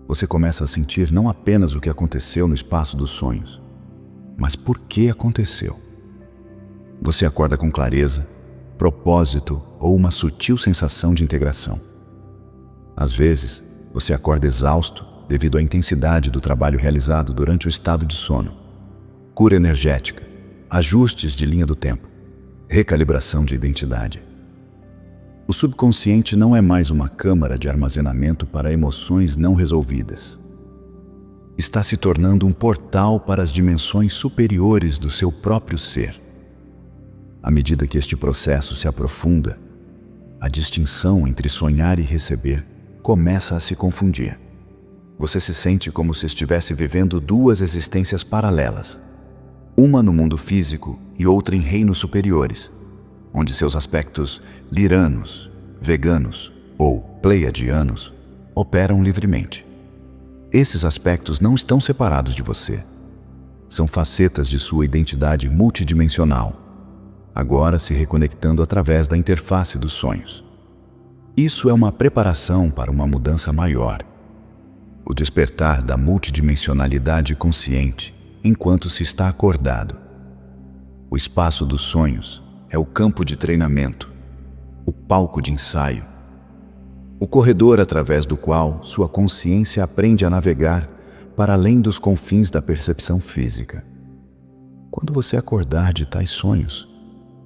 [SPEAKER 1] Você começa a sentir não apenas o que aconteceu no espaço dos sonhos, mas por que aconteceu. Você acorda com clareza, propósito ou uma sutil sensação de integração. Às vezes, você acorda exausto devido à intensidade do trabalho realizado durante o estado de sono. Cura energética, ajustes de linha do tempo, recalibração de identidade. O subconsciente não é mais uma câmara de armazenamento para emoções não resolvidas. Está se tornando um portal para as dimensões superiores do seu próprio ser. À medida que este processo se aprofunda, a distinção entre sonhar e receber começa a se confundir. Você se sente como se estivesse vivendo duas existências paralelas, uma no mundo físico e outra em reinos superiores, onde seus aspectos liranos, veganos ou pleiadianos operam livremente. Esses aspectos não estão separados de você. São facetas de sua identidade multidimensional, agora se reconectando através da interface dos sonhos. Isso é uma preparação para uma mudança maior. O despertar da multidimensionalidade consciente enquanto se está acordado. O espaço dos sonhos é o campo de treinamento, o palco de ensaio, o corredor através do qual sua consciência aprende a navegar para além dos confins da percepção física. Quando você acordar de tais sonhos,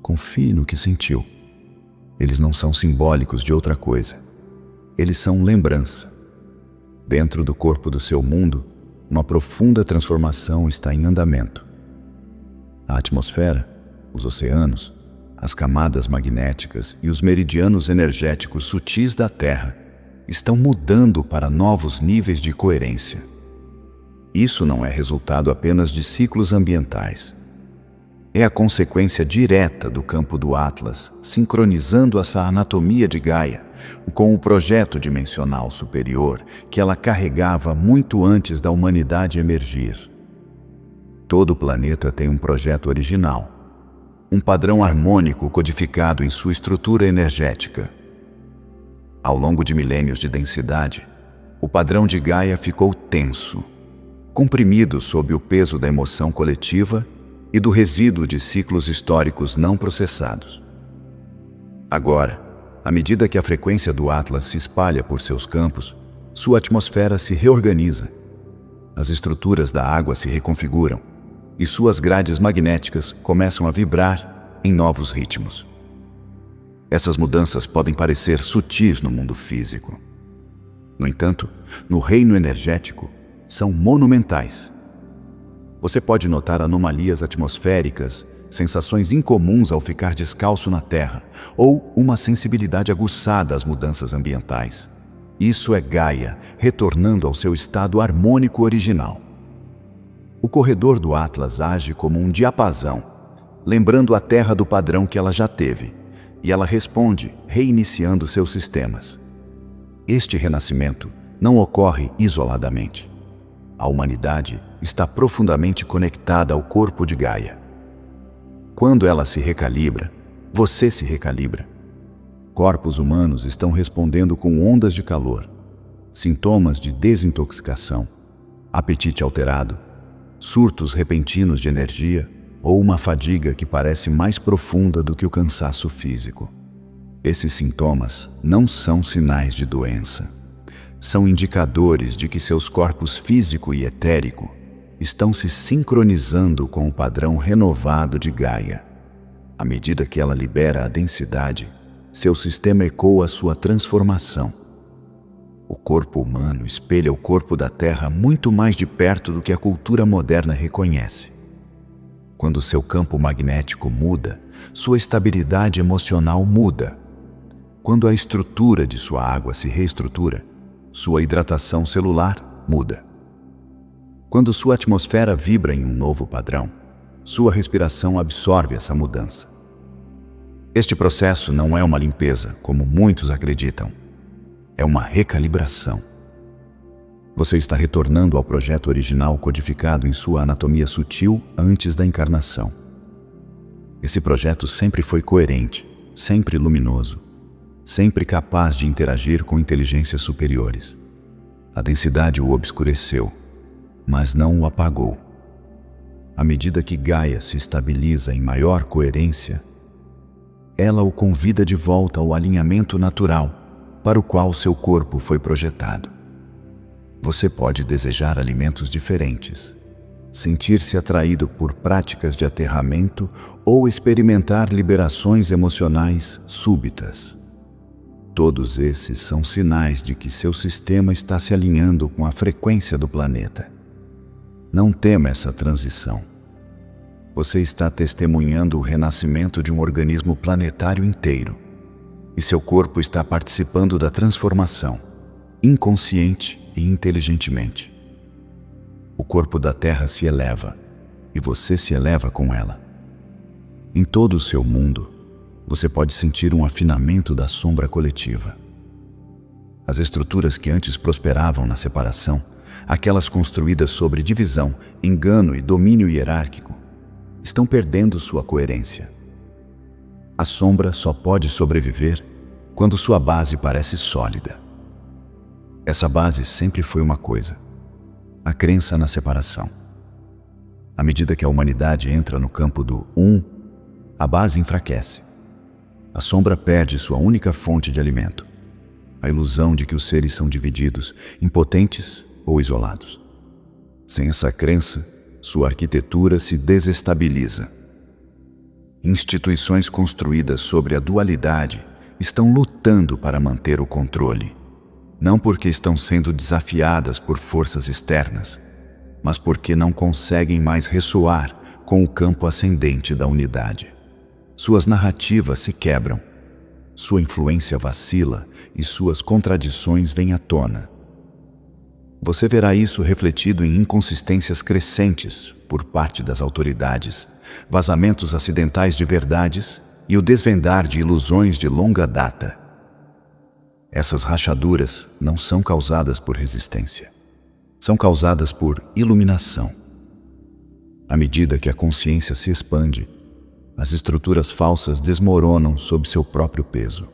[SPEAKER 1] confie no que sentiu. Eles não são simbólicos de outra coisa. Eles são lembrança. Dentro do corpo do seu mundo, uma profunda transformação está em andamento. A atmosfera, os oceanos, as camadas magnéticas e os meridianos energéticos sutis da Terra estão mudando para novos níveis de coerência. Isso não é resultado apenas de ciclos ambientais. É a consequência direta do campo do Atlas, sincronizando essa anatomia de Gaia com o projeto dimensional superior que ela carregava muito antes da humanidade emergir. Todo o planeta tem um projeto original, um padrão harmônico codificado em sua estrutura energética. Ao longo de milênios de densidade, o padrão de Gaia ficou tenso, comprimido sob o peso da emoção coletiva e do resíduo de ciclos históricos não processados. Agora, à medida que a frequência do Atlas se espalha por seus campos, sua atmosfera se reorganiza. As estruturas da água se reconfiguram e suas grades magnéticas começam a vibrar em novos ritmos. Essas mudanças podem parecer sutis no mundo físico. No entanto, no reino energético, são monumentais. Você pode notar anomalias atmosféricas, sensações incomuns ao ficar descalço na Terra, ou uma sensibilidade aguçada às mudanças ambientais. Isso é Gaia retornando ao seu estado harmônico original. O corredor do Atlas age como um diapasão, lembrando a Terra do padrão que ela já teve, e ela responde, reiniciando seus sistemas. Este renascimento não ocorre isoladamente. A humanidade está profundamente conectada ao corpo de Gaia. Quando ela se recalibra, você se recalibra. Corpos humanos estão respondendo com ondas de calor, sintomas de desintoxicação, apetite alterado, surtos repentinos de energia ou uma fadiga que parece mais profunda do que o cansaço físico. Esses sintomas não são sinais de doença. São indicadores de que seus corpos físico e etérico estão se sincronizando com o padrão renovado de Gaia. À medida que ela libera a densidade, seu sistema ecoa sua transformação. O corpo humano espelha o corpo da Terra muito mais de perto do que a cultura moderna reconhece. Quando seu campo magnético muda, sua estabilidade emocional muda. Quando a estrutura de sua água se reestrutura, sua hidratação celular muda. Quando sua atmosfera vibra em um novo padrão, sua respiração absorve essa mudança. Este processo não é uma limpeza, como muitos acreditam. É uma recalibração. Você está retornando ao projeto original codificado em sua anatomia sutil antes da encarnação. Esse projeto sempre foi coerente, sempre luminoso, sempre capaz de interagir com inteligências superiores. A densidade o obscureceu, mas não o apagou. À medida que Gaia se estabiliza em maior coerência, ela o convida de volta ao alinhamento natural para o qual seu corpo foi projetado. Você pode desejar alimentos diferentes, sentir-se atraído por práticas de aterramento ou experimentar liberações emocionais súbitas. Todos esses são sinais de que seu sistema está se alinhando com a frequência do planeta. Não tema essa transição. Você está testemunhando o renascimento de um organismo planetário inteiro, e seu corpo está participando da transformação, inconsciente e inteligentemente. O corpo da Terra se eleva, e você se eleva com ela. Em todo o seu mundo, você pode sentir um afinamento da sombra coletiva. As estruturas que antes prosperavam na separação, aquelas construídas sobre divisão, engano e domínio hierárquico, estão perdendo sua coerência. A sombra só pode sobreviver quando sua base parece sólida. Essa base sempre foi uma coisa: a crença na separação. À medida que a humanidade entra no campo do a base enfraquece. A sombra perde sua única fonte de alimento, a ilusão de que os seres são divididos, impotentes ou isolados. Sem essa crença, sua arquitetura se desestabiliza. Instituições construídas sobre a dualidade estão lutando para manter o controle, não porque estão sendo desafiadas por forças externas, mas porque não conseguem mais ressoar com o campo ascendente da unidade. Suas narrativas se quebram, sua influência vacila e suas contradições vêm à tona. Você verá isso refletido em inconsistências crescentes por parte das autoridades, vazamentos acidentais de verdades e o desvendar de ilusões de longa data. Essas rachaduras não são causadas por resistência, são causadas por iluminação. À medida que a consciência se expande, as estruturas falsas desmoronam sob seu próprio peso.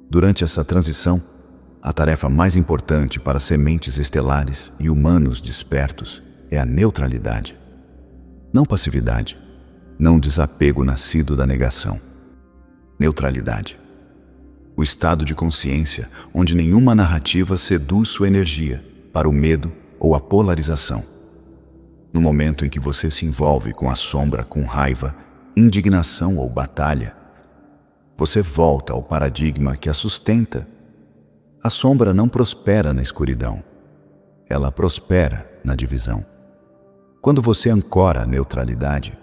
[SPEAKER 1] Durante essa transição, a tarefa mais importante para sementes estelares e humanos despertos é a neutralidade. Não passividade, não desapego nascido da negação. Neutralidade. O estado de consciência onde nenhuma narrativa seduz sua energia para o medo ou a polarização. No momento em que você se envolve com a sombra com raiva, indignação ou batalha, você volta ao paradigma que a sustenta. A sombra não prospera na escuridão, ela prospera na divisão. Quando você ancora a neutralidade,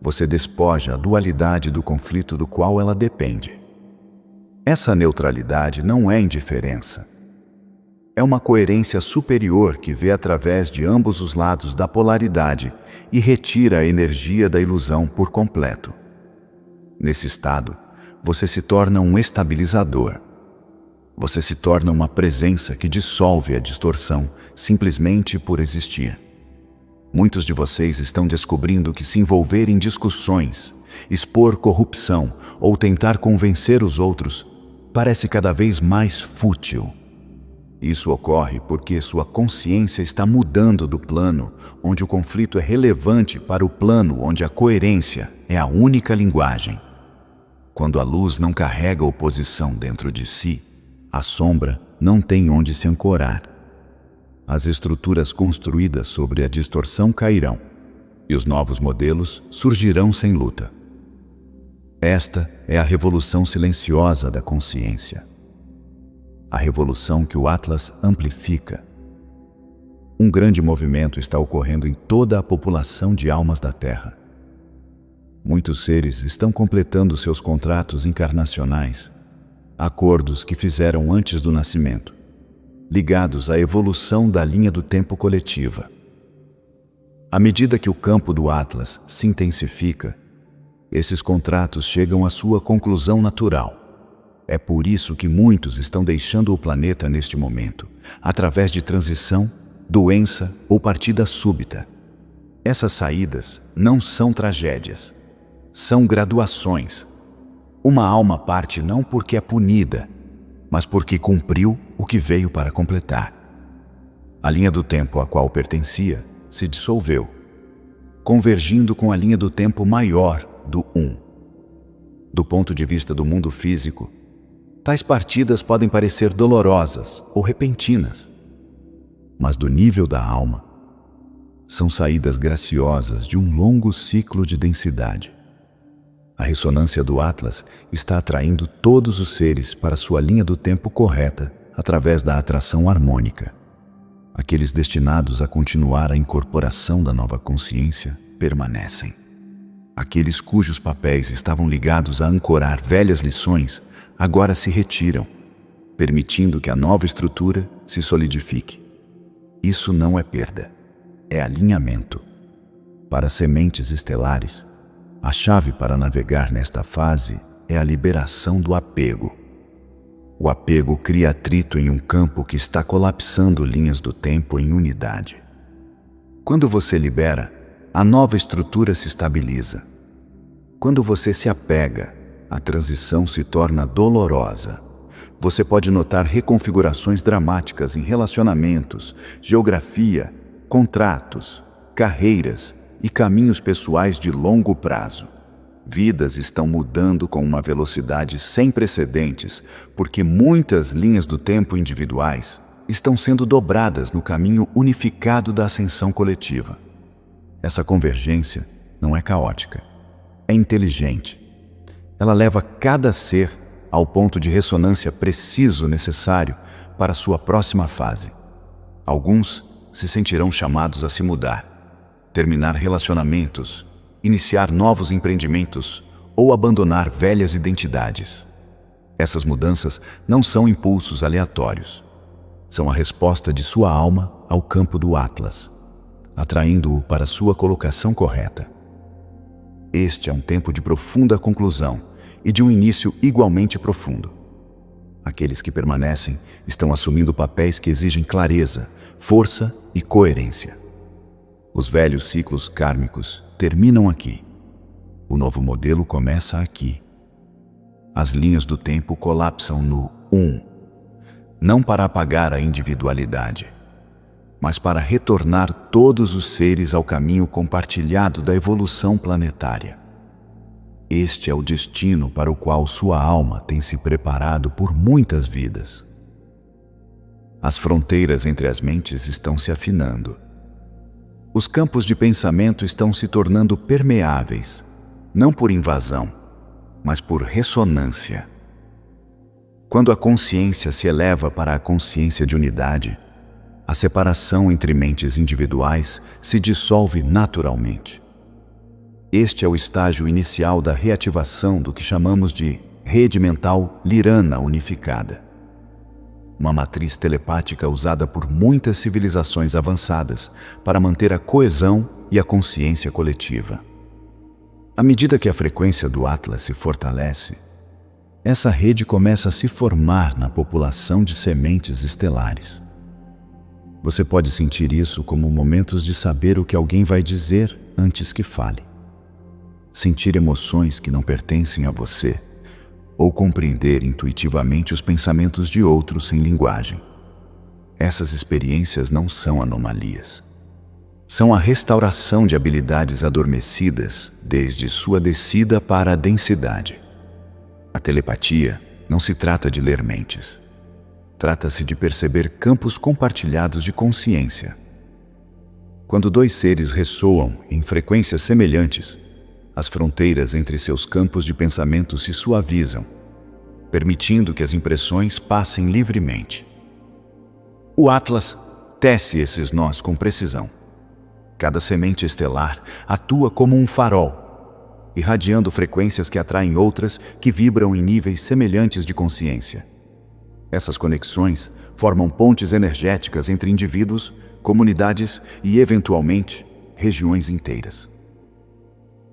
[SPEAKER 1] você despoja a dualidade do conflito do qual ela depende. Essa neutralidade não é indiferença. É uma coerência superior que vê através de ambos os lados da polaridade e retira a energia da ilusão por completo. Nesse estado, você se torna um estabilizador. Você se torna uma presença que dissolve a distorção simplesmente por existir. Muitos de vocês estão descobrindo que se envolver em discussões, expor corrupção ou tentar convencer os outros parece cada vez mais fútil. Isso ocorre porque sua consciência está mudando do plano onde o conflito é relevante para o plano onde a coerência é a única linguagem. Quando a luz não carrega oposição dentro de si, a sombra não tem onde se ancorar. As estruturas construídas sobre a distorção cairão, e os novos modelos surgirão sem luta. Esta é a revolução silenciosa da consciência. A revolução que o Atlas amplifica. Um grande movimento está ocorrendo em toda a população de almas da Terra. Muitos seres estão completando seus contratos encarnacionais, acordos que fizeram antes do nascimento, ligados à evolução da linha do tempo coletiva. À medida que o campo do Atlas se intensifica, esses contratos chegam à sua conclusão natural. É por isso que muitos estão deixando o planeta neste momento, através de transição, doença ou partida súbita. Essas saídas não são tragédias, são graduações. Uma alma parte não porque é punida, mas porque cumpriu o que veio para completar. A linha do tempo a qual pertencia se dissolveu, convergindo com a linha do tempo maior do Do ponto de vista do mundo físico, tais partidas podem parecer dolorosas ou repentinas, mas do nível da alma, são saídas graciosas de um longo ciclo de densidade. A ressonância do Atlas está atraindo todos os seres para sua linha do tempo correta através da atração harmônica. Aqueles destinados a continuar a incorporação da nova consciência permanecem. Aqueles cujos papéis estavam ligados a ancorar velhas lições agora se retiram, permitindo que a nova estrutura se solidifique. Isso não é perda, é alinhamento. Para sementes estelares, a chave para navegar nesta fase é a liberação do apego. O apego cria atrito em um campo que está colapsando linhas do tempo em unidade. Quando você libera, a nova estrutura se estabiliza. Quando você se apega, a transição se torna dolorosa. Você pode notar reconfigurações dramáticas em relacionamentos, geografia, contratos, carreiras e caminhos pessoais de longo prazo. Vidas estão mudando com uma velocidade sem precedentes, porque muitas linhas do tempo individuais estão sendo dobradas no caminho unificado da ascensão coletiva. Essa convergência não é caótica, é inteligente. Ela leva cada ser ao ponto de ressonância preciso necessário para sua próxima fase. Alguns se sentirão chamados a se mudar, terminar relacionamentos, iniciar novos empreendimentos ou abandonar velhas identidades. Essas mudanças não são impulsos aleatórios. São a resposta de sua alma ao campo do Atlas, atraindo-o para sua colocação correta. Este é um tempo de profunda conclusão e de um início igualmente profundo. Aqueles que permanecem estão assumindo papéis que exigem clareza, força e coerência. Os velhos ciclos kármicos terminam aqui. O novo modelo começa aqui. As linhas do tempo colapsam no não para apagar a individualidade, mas para retornar todos os seres ao caminho compartilhado da evolução planetária. Este é o destino para o qual sua alma tem se preparado por muitas vidas. As fronteiras entre as mentes estão se afinando. Os campos de pensamento estão se tornando permeáveis, não por invasão, mas por ressonância. Quando a consciência se eleva para a consciência de unidade, a separação entre mentes individuais se dissolve naturalmente. Este é o estágio inicial da reativação do que chamamos de rede mental lirana unificada. Uma matriz telepática usada por muitas civilizações avançadas para manter a coesão e a consciência coletiva. À medida que a frequência do Atlas se fortalece, essa rede começa a se formar na população de sementes estelares. Você pode sentir isso como momentos de saber o que alguém vai dizer antes que fale. Sentir emoções que não pertencem a você, ou compreender intuitivamente os pensamentos de outros sem linguagem. Essas experiências não são anomalias. São a restauração de habilidades adormecidas desde sua descida para a densidade. A telepatia não se trata de ler mentes. Trata-se de perceber campos compartilhados de consciência. Quando dois seres ressoam em frequências semelhantes, as fronteiras entre seus campos de pensamento se suavizam, permitindo que as impressões passem livremente. O Atlas tece esses nós com precisão. Cada semente estelar atua como um farol, irradiando frequências que atraem outras que vibram em níveis semelhantes de consciência. Essas conexões formam pontes energéticas entre indivíduos, comunidades e, eventualmente, regiões inteiras.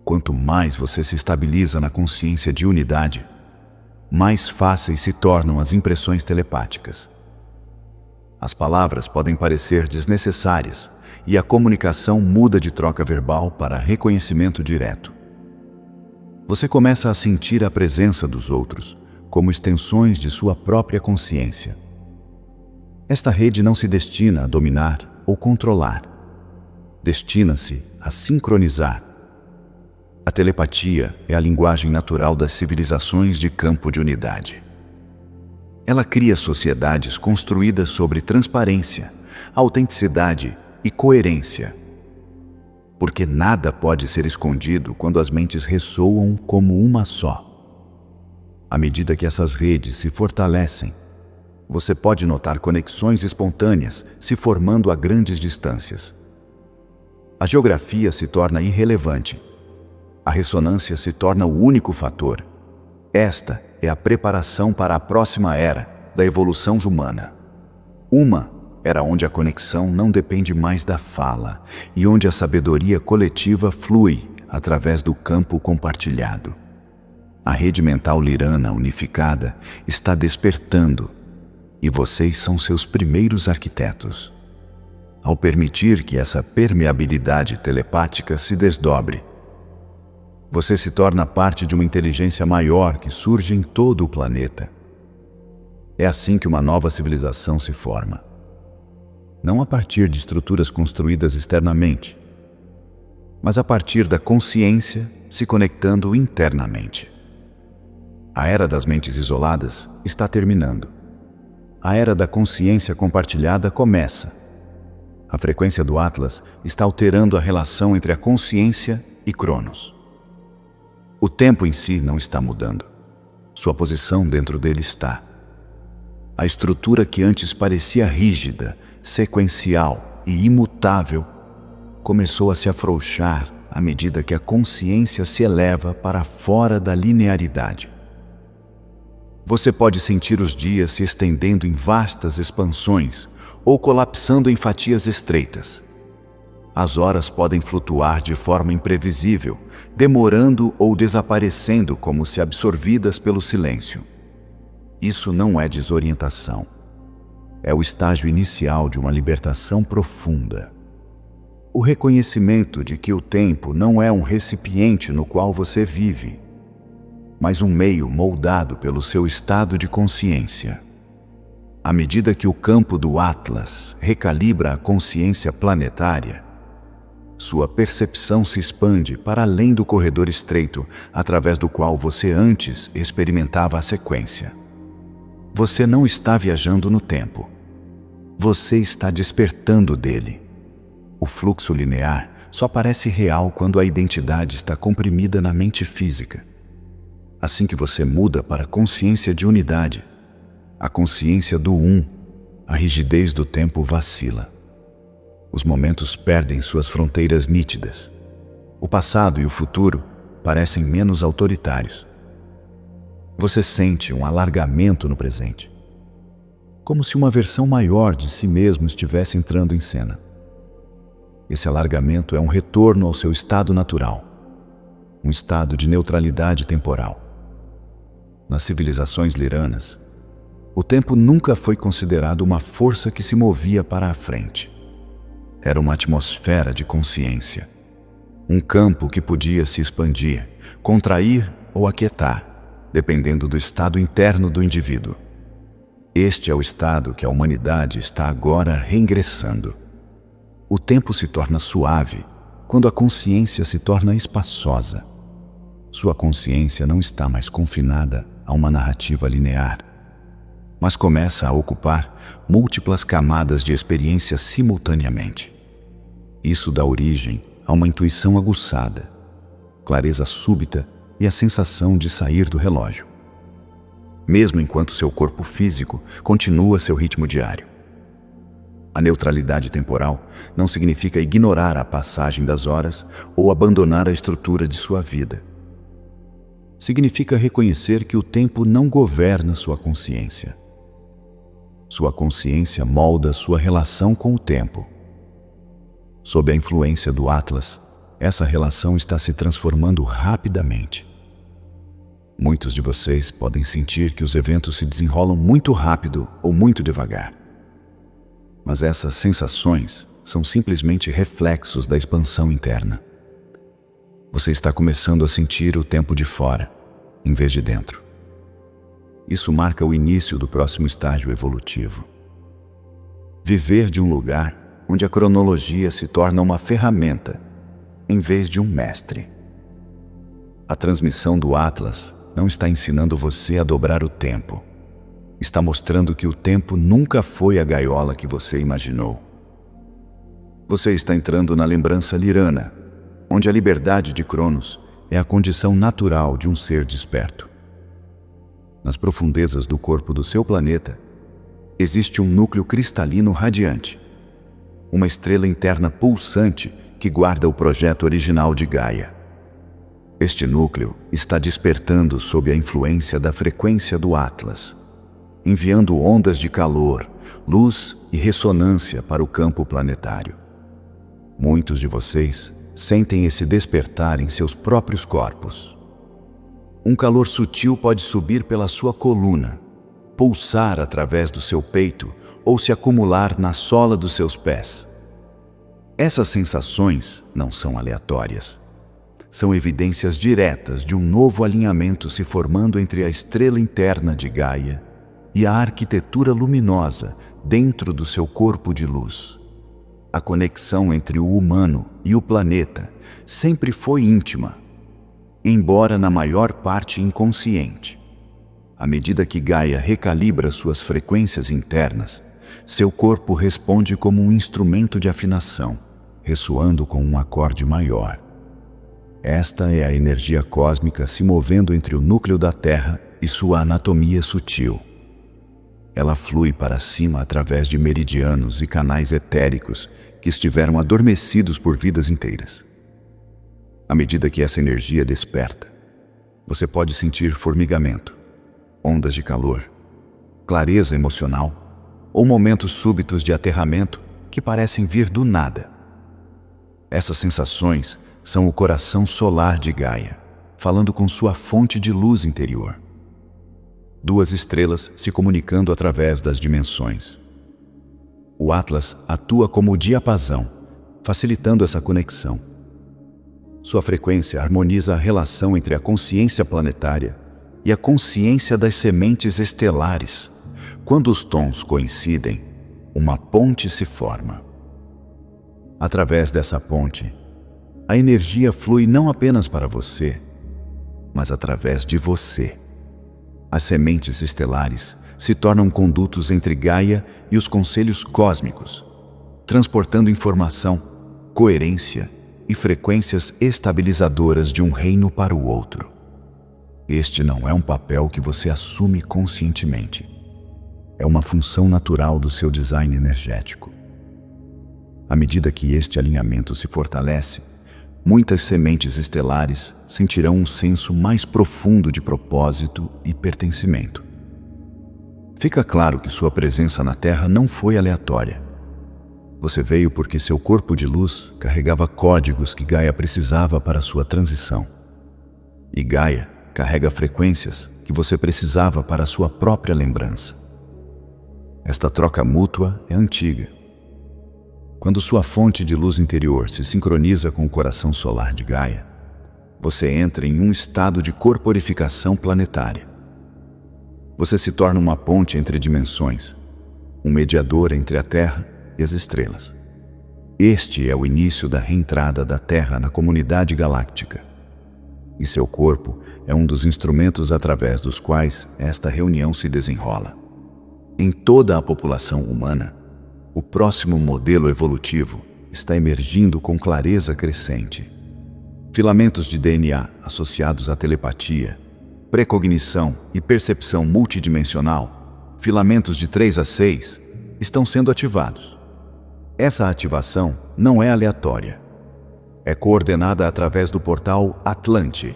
[SPEAKER 1] Quanto mais você se estabiliza na consciência de unidade, mais fáceis se tornam as impressões telepáticas. As palavras podem parecer desnecessárias e a comunicação muda de troca verbal para reconhecimento direto. Você começa a sentir a presença dos outros como extensões de sua própria consciência. Esta rede não se destina a dominar ou controlar. Destina-se a sincronizar. A telepatia é a linguagem natural das civilizações de campo de unidade. Ela cria sociedades construídas sobre transparência, autenticidade e coerência. porque nada pode ser escondido quando as mentes ressoam como uma só. À medida que essas redes se fortalecem, você pode notar conexões espontâneas se formando a grandes distâncias. A geografia se torna irrelevante. A ressonância se torna o único fator. Esta é a preparação para a próxima era da evolução humana. Uma era onde a conexão não depende mais da fala e onde a sabedoria coletiva flui através do campo compartilhado. A rede mental lirana unificada está despertando e vocês são seus primeiros arquitetos. Ao permitir que essa permeabilidade telepática se desdobre, você se torna parte de uma inteligência maior que surge em todo o planeta. É assim que uma nova civilização se forma. Não a partir de estruturas construídas externamente, mas a partir da consciência se conectando internamente. A era das mentes isoladas está terminando. A era da consciência compartilhada começa. A frequência do Atlas está alterando a relação entre a consciência e Cronos. O tempo em si não está mudando. Sua posição dentro dele está. A estrutura que antes parecia rígida, sequencial e imutável começou a se afrouxar à medida que a consciência se eleva para fora da linearidade. Você pode sentir os dias se estendendo em vastas expansões ou colapsando em fatias estreitas. As horas podem flutuar de forma imprevisível, demorando ou desaparecendo como se absorvidas pelo silêncio. Isso não é desorientação. É o estágio inicial de uma libertação profunda. O reconhecimento de que o tempo não é um recipiente no qual você vive, mas um meio moldado pelo seu estado de consciência. À medida que o campo do Atlas recalibra a consciência planetária, sua percepção se expande para além do corredor estreito através do qual você antes experimentava a sequência. Você não está viajando no tempo. Você está despertando dele. O fluxo linear só parece real quando a identidade está comprimida na mente física. Assim que você muda para a consciência de unidade, a consciência do a rigidez do tempo vacila. Os momentos perdem suas fronteiras nítidas. O passado e o futuro parecem menos autoritários. Você sente um alargamento no presente, como se uma versão maior de si mesmo estivesse entrando em cena. Esse alargamento é um retorno ao seu estado natural, um estado de neutralidade temporal. Nas civilizações liranas, o tempo nunca foi considerado uma força que se movia para a frente. Era uma atmosfera de consciência, um campo que podia se expandir, contrair ou aquietar, dependendo do estado interno do indivíduo. Este é o estado que a humanidade está agora reingressando. O tempo se torna suave quando a consciência se torna espaçosa. Sua consciência não está mais confinada a uma narrativa linear, mas começa a ocupar múltiplas camadas de experiência simultaneamente. Isso dá origem a uma intuição aguçada, clareza súbita e a sensação de sair do relógio, mesmo enquanto seu corpo físico continua seu ritmo diário. A neutralidade temporal não significa ignorar a passagem das horas ou abandonar a estrutura de sua vida. Significa reconhecer que o tempo não governa sua consciência. Sua consciência molda sua relação com o tempo. Sob a influência do Atlas, essa relação está se transformando rapidamente. Muitos de vocês podem sentir que os eventos se desenrolam muito rápido ou muito devagar. Mas essas sensações são simplesmente reflexos da expansão interna. Você está começando a sentir o tempo de fora, em vez de dentro. Isso marca o início do próximo estágio evolutivo. Viver de um lugar onde a cronologia se torna uma ferramenta, em vez de um mestre. A transmissão do Atlas não está ensinando você a dobrar o tempo. Está mostrando que o tempo nunca foi a gaiola que você imaginou. Você está entrando na lembrança lirana, onde a liberdade de Cronos é a condição natural de um ser desperto. Nas profundezas do corpo do seu planeta, existe um núcleo cristalino radiante, uma estrela interna pulsante que guarda o projeto original de Gaia. Este núcleo está despertando sob a influência da frequência do Atlas, enviando ondas de calor, luz e ressonância para o campo planetário. Muitos de vocês sentem esse despertar em seus próprios corpos. Um calor sutil pode subir pela sua coluna, pulsar através do seu peito ou se acumular na sola dos seus pés. Essas sensações não são aleatórias. São evidências diretas de um novo alinhamento se formando entre a estrela interna de Gaia e a arquitetura luminosa dentro do seu corpo de luz. A conexão entre o humano e o planeta sempre foi íntima, embora na maior parte inconsciente. À medida que Gaia recalibra suas frequências internas, seu corpo responde como um instrumento de afinação, ressoando com um acorde maior. Esta é a energia cósmica se movendo entre o núcleo da Terra e sua anatomia sutil. Ela flui para cima através de meridianos e canais etéricos que estiveram adormecidos por vidas inteiras. À medida que essa energia desperta, você pode sentir formigamento, ondas de calor, clareza emocional ou momentos súbitos de aterramento que parecem vir do nada. Essas sensações são o coração solar de Gaia, falando com sua fonte de luz interior. Duas estrelas se comunicando através das dimensões. O Atlas atua como diapasão, facilitando essa conexão. Sua frequência harmoniza a relação entre a consciência planetária e a consciência das sementes estelares. Quando os tons coincidem, uma ponte se forma. Através dessa ponte, a energia flui não apenas para você, mas através de você. As sementes estelares se tornam condutos entre Gaia e os conselhos cósmicos, transportando informação, coerência e frequências estabilizadoras de um reino para o outro. Este não é um papel que você assume conscientemente. É uma função natural do seu design energético. À medida que este alinhamento se fortalece, muitas sementes estelares sentirão um senso mais profundo de propósito e pertencimento. Fica claro que sua presença na Terra não foi aleatória. Você veio porque seu corpo de luz carregava códigos que Gaia precisava para sua transição. E Gaia carrega frequências que você precisava para sua própria lembrança. Esta troca mútua é antiga. Quando sua fonte de luz interior se sincroniza com o coração solar de Gaia, você entra em um estado de corporificação planetária. Você se torna uma ponte entre dimensões, um mediador entre a Terra e as estrelas. Este é o início da reentrada da Terra na comunidade galáctica. E seu corpo é um dos instrumentos através dos quais esta reunião se desenrola. Em toda a população humana, o próximo modelo evolutivo está emergindo com clareza crescente. Filamentos de DNA associados à telepatia, precognição e percepção multidimensional, filamentos de 3 a 6, estão sendo ativados. Essa ativação não é aleatória. É coordenada através do portal Atlante,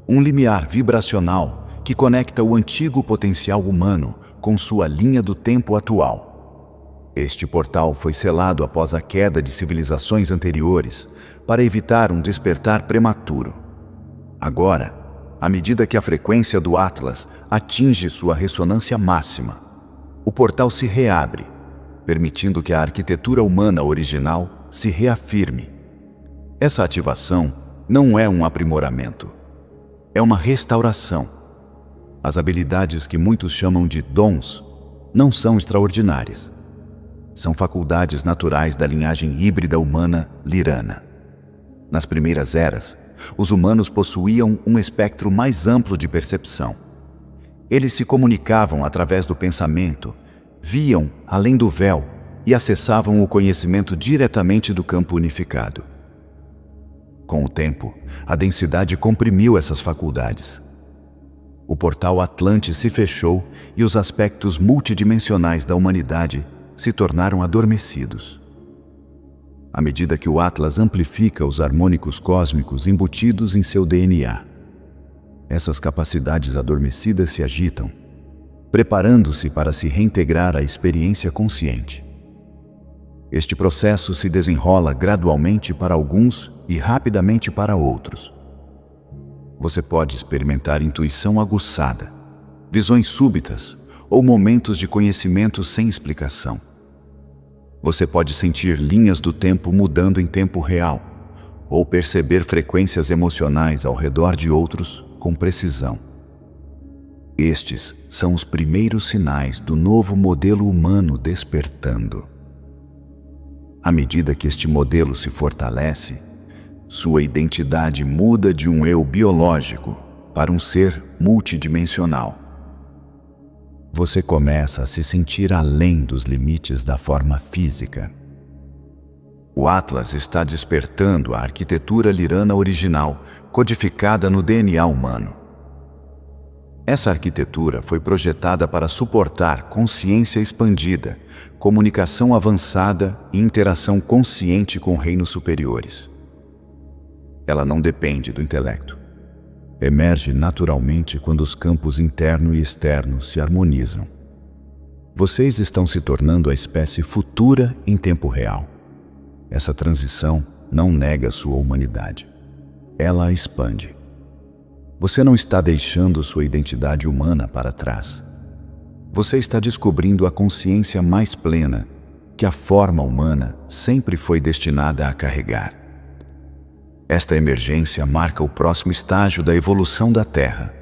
[SPEAKER 1] um limiar vibracional que conecta o antigo potencial humano com sua linha do tempo atual. Este portal foi selado após a queda de civilizações anteriores para evitar um despertar prematuro. Agora, à medida que a frequência do Atlas atinge sua ressonância máxima, o portal se reabre, permitindo que a arquitetura humana original se reafirme. Essa ativação não é um aprimoramento, é uma restauração. As habilidades que muitos chamam de dons não são extraordinárias. São faculdades naturais da linhagem híbrida humana lirana. Nas primeiras eras, os humanos possuíam um espectro mais amplo de percepção. Eles se comunicavam através do pensamento, viam além do véu e acessavam o conhecimento diretamente do campo unificado. Com o tempo, a densidade comprimiu essas faculdades. O portal Atlante se fechou e os aspectos multidimensionais da humanidade se tornaram adormecidos. À medida que o Atlas amplifica os harmônicos cósmicos embutidos em seu DNA, essas capacidades adormecidas se agitam, preparando-se para se reintegrar à experiência consciente. Este processo se desenrola gradualmente para alguns e rapidamente para outros. Você pode experimentar intuição aguçada, visões súbitas ou momentos de conhecimento sem explicação. Você pode sentir linhas do tempo mudando em tempo real ou perceber frequências emocionais ao redor de outros com precisão. Estes são os primeiros sinais do novo modelo humano despertando. À medida que este modelo se fortalece, sua identidade muda de um eu biológico para um ser multidimensional. Você começa a se sentir além dos limites da forma física. O Atlas está despertando a arquitetura lirana original, codificada no DNA humano. Essa arquitetura foi projetada para suportar consciência expandida, comunicação avançada e interação consciente com reinos superiores. Ela não depende do intelecto. Emerge naturalmente quando os campos interno e externo se harmonizam. Vocês estão se tornando a espécie futura em tempo real. Essa transição não nega sua humanidade. Ela a expande. Você não está deixando sua identidade humana para trás. Você está descobrindo a consciência mais plena que a forma humana sempre foi destinada a carregar. Esta emergência marca o próximo estágio da evolução da Terra.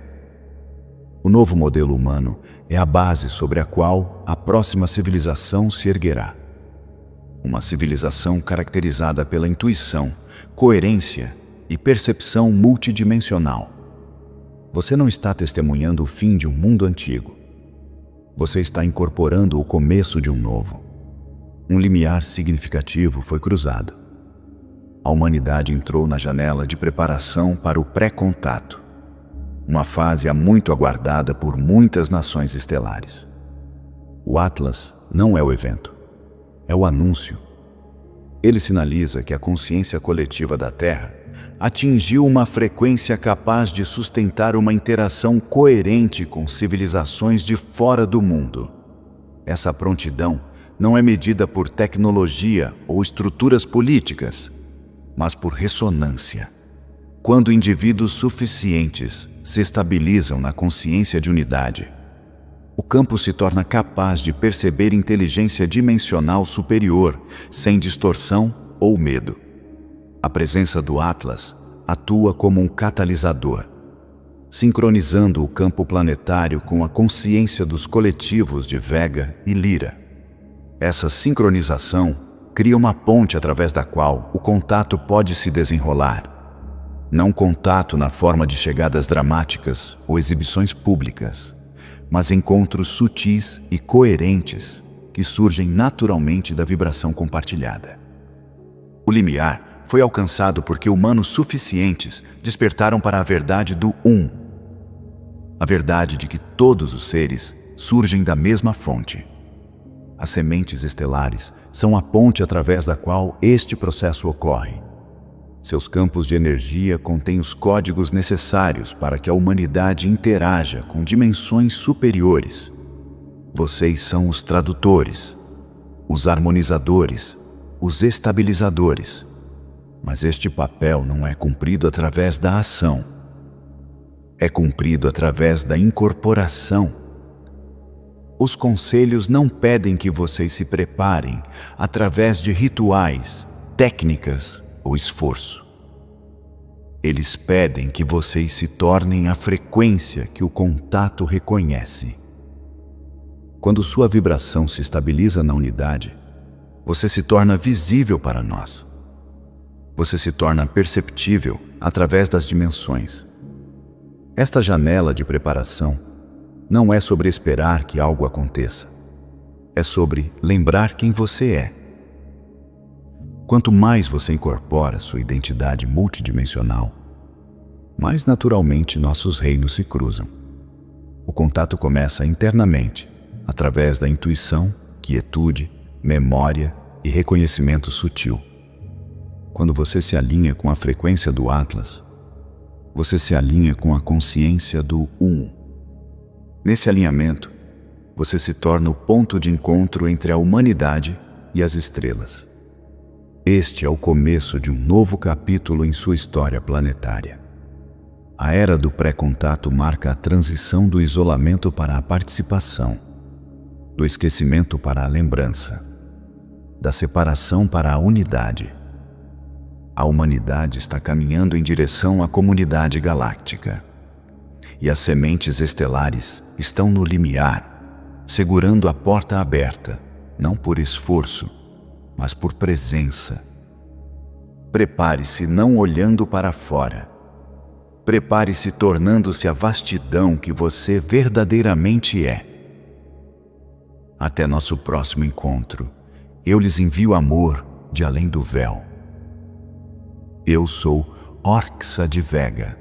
[SPEAKER 1] O novo modelo humano é a base sobre a qual a próxima civilização se erguerá. Uma civilização caracterizada pela intuição, coerência e percepção multidimensional. Você não está testemunhando o fim de um mundo antigo. Você está incorporando o começo de um novo. Um limiar significativo foi cruzado. A humanidade entrou na janela de preparação para o pré-contato, uma fase há muito aguardada por muitas nações estelares. O Atlas não é o evento, é o anúncio. Ele sinaliza que a consciência coletiva da Terra atingiu uma frequência capaz de sustentar uma interação coerente com civilizações de fora do mundo. Essa prontidão não é medida por tecnologia ou estruturas políticas, mas por ressonância. Quando indivíduos suficientes se estabilizam na consciência de unidade, o campo se torna capaz de perceber inteligência dimensional superior, sem distorção ou medo. A presença do Atlas atua como um catalisador, sincronizando o campo planetário com a consciência dos coletivos de Vega e Lira. Essa sincronização cria uma ponte através da qual o contato pode se desenrolar. Não contato na forma de chegadas dramáticas ou exibições públicas, mas encontros sutis e coerentes que surgem naturalmente da vibração compartilhada. O limiar foi alcançado porque humanos suficientes despertaram para a verdade do Um. A verdade de que todos os seres surgem da mesma fonte. As sementes estelares são a ponte através da qual este processo ocorre. Seus campos de energia contêm os códigos necessários para que a humanidade interaja com dimensões superiores. Vocês são os tradutores, os harmonizadores, os estabilizadores. Mas este papel não é cumprido através da ação. É cumprido através da incorporação. Os conselhos não pedem que vocês se preparem através de rituais, técnicas ou esforço. Eles pedem que vocês se tornem a frequência que o contato reconhece. Quando sua vibração se estabiliza na unidade, você se torna visível para nós. Você se torna perceptível através das dimensões. Esta janela de preparação não é sobre esperar que algo aconteça. É sobre lembrar quem você é. Quanto mais você incorpora sua identidade multidimensional, mais naturalmente nossos reinos se cruzam. O contato começa internamente, através da intuição, quietude, memória e reconhecimento sutil. Quando você se alinha com a frequência do Atlas, você se alinha com a consciência do Um. Nesse alinhamento, você se torna o ponto de encontro entre a humanidade e as estrelas. Este é o começo de um novo capítulo em sua história planetária. A era do pré-contato marca a transição do isolamento para a participação, do esquecimento para a lembrança, da separação para a unidade. A humanidade está caminhando em direção à comunidade galáctica. E as sementes estelares estão no limiar, segurando a porta aberta, não por esforço, mas por presença. Prepare-se não olhando para fora. Prepare-se tornando-se a vastidão que você verdadeiramente é. Até nosso próximo encontro, eu lhes envio amor de além do véu. Eu sou Orxa de Vega.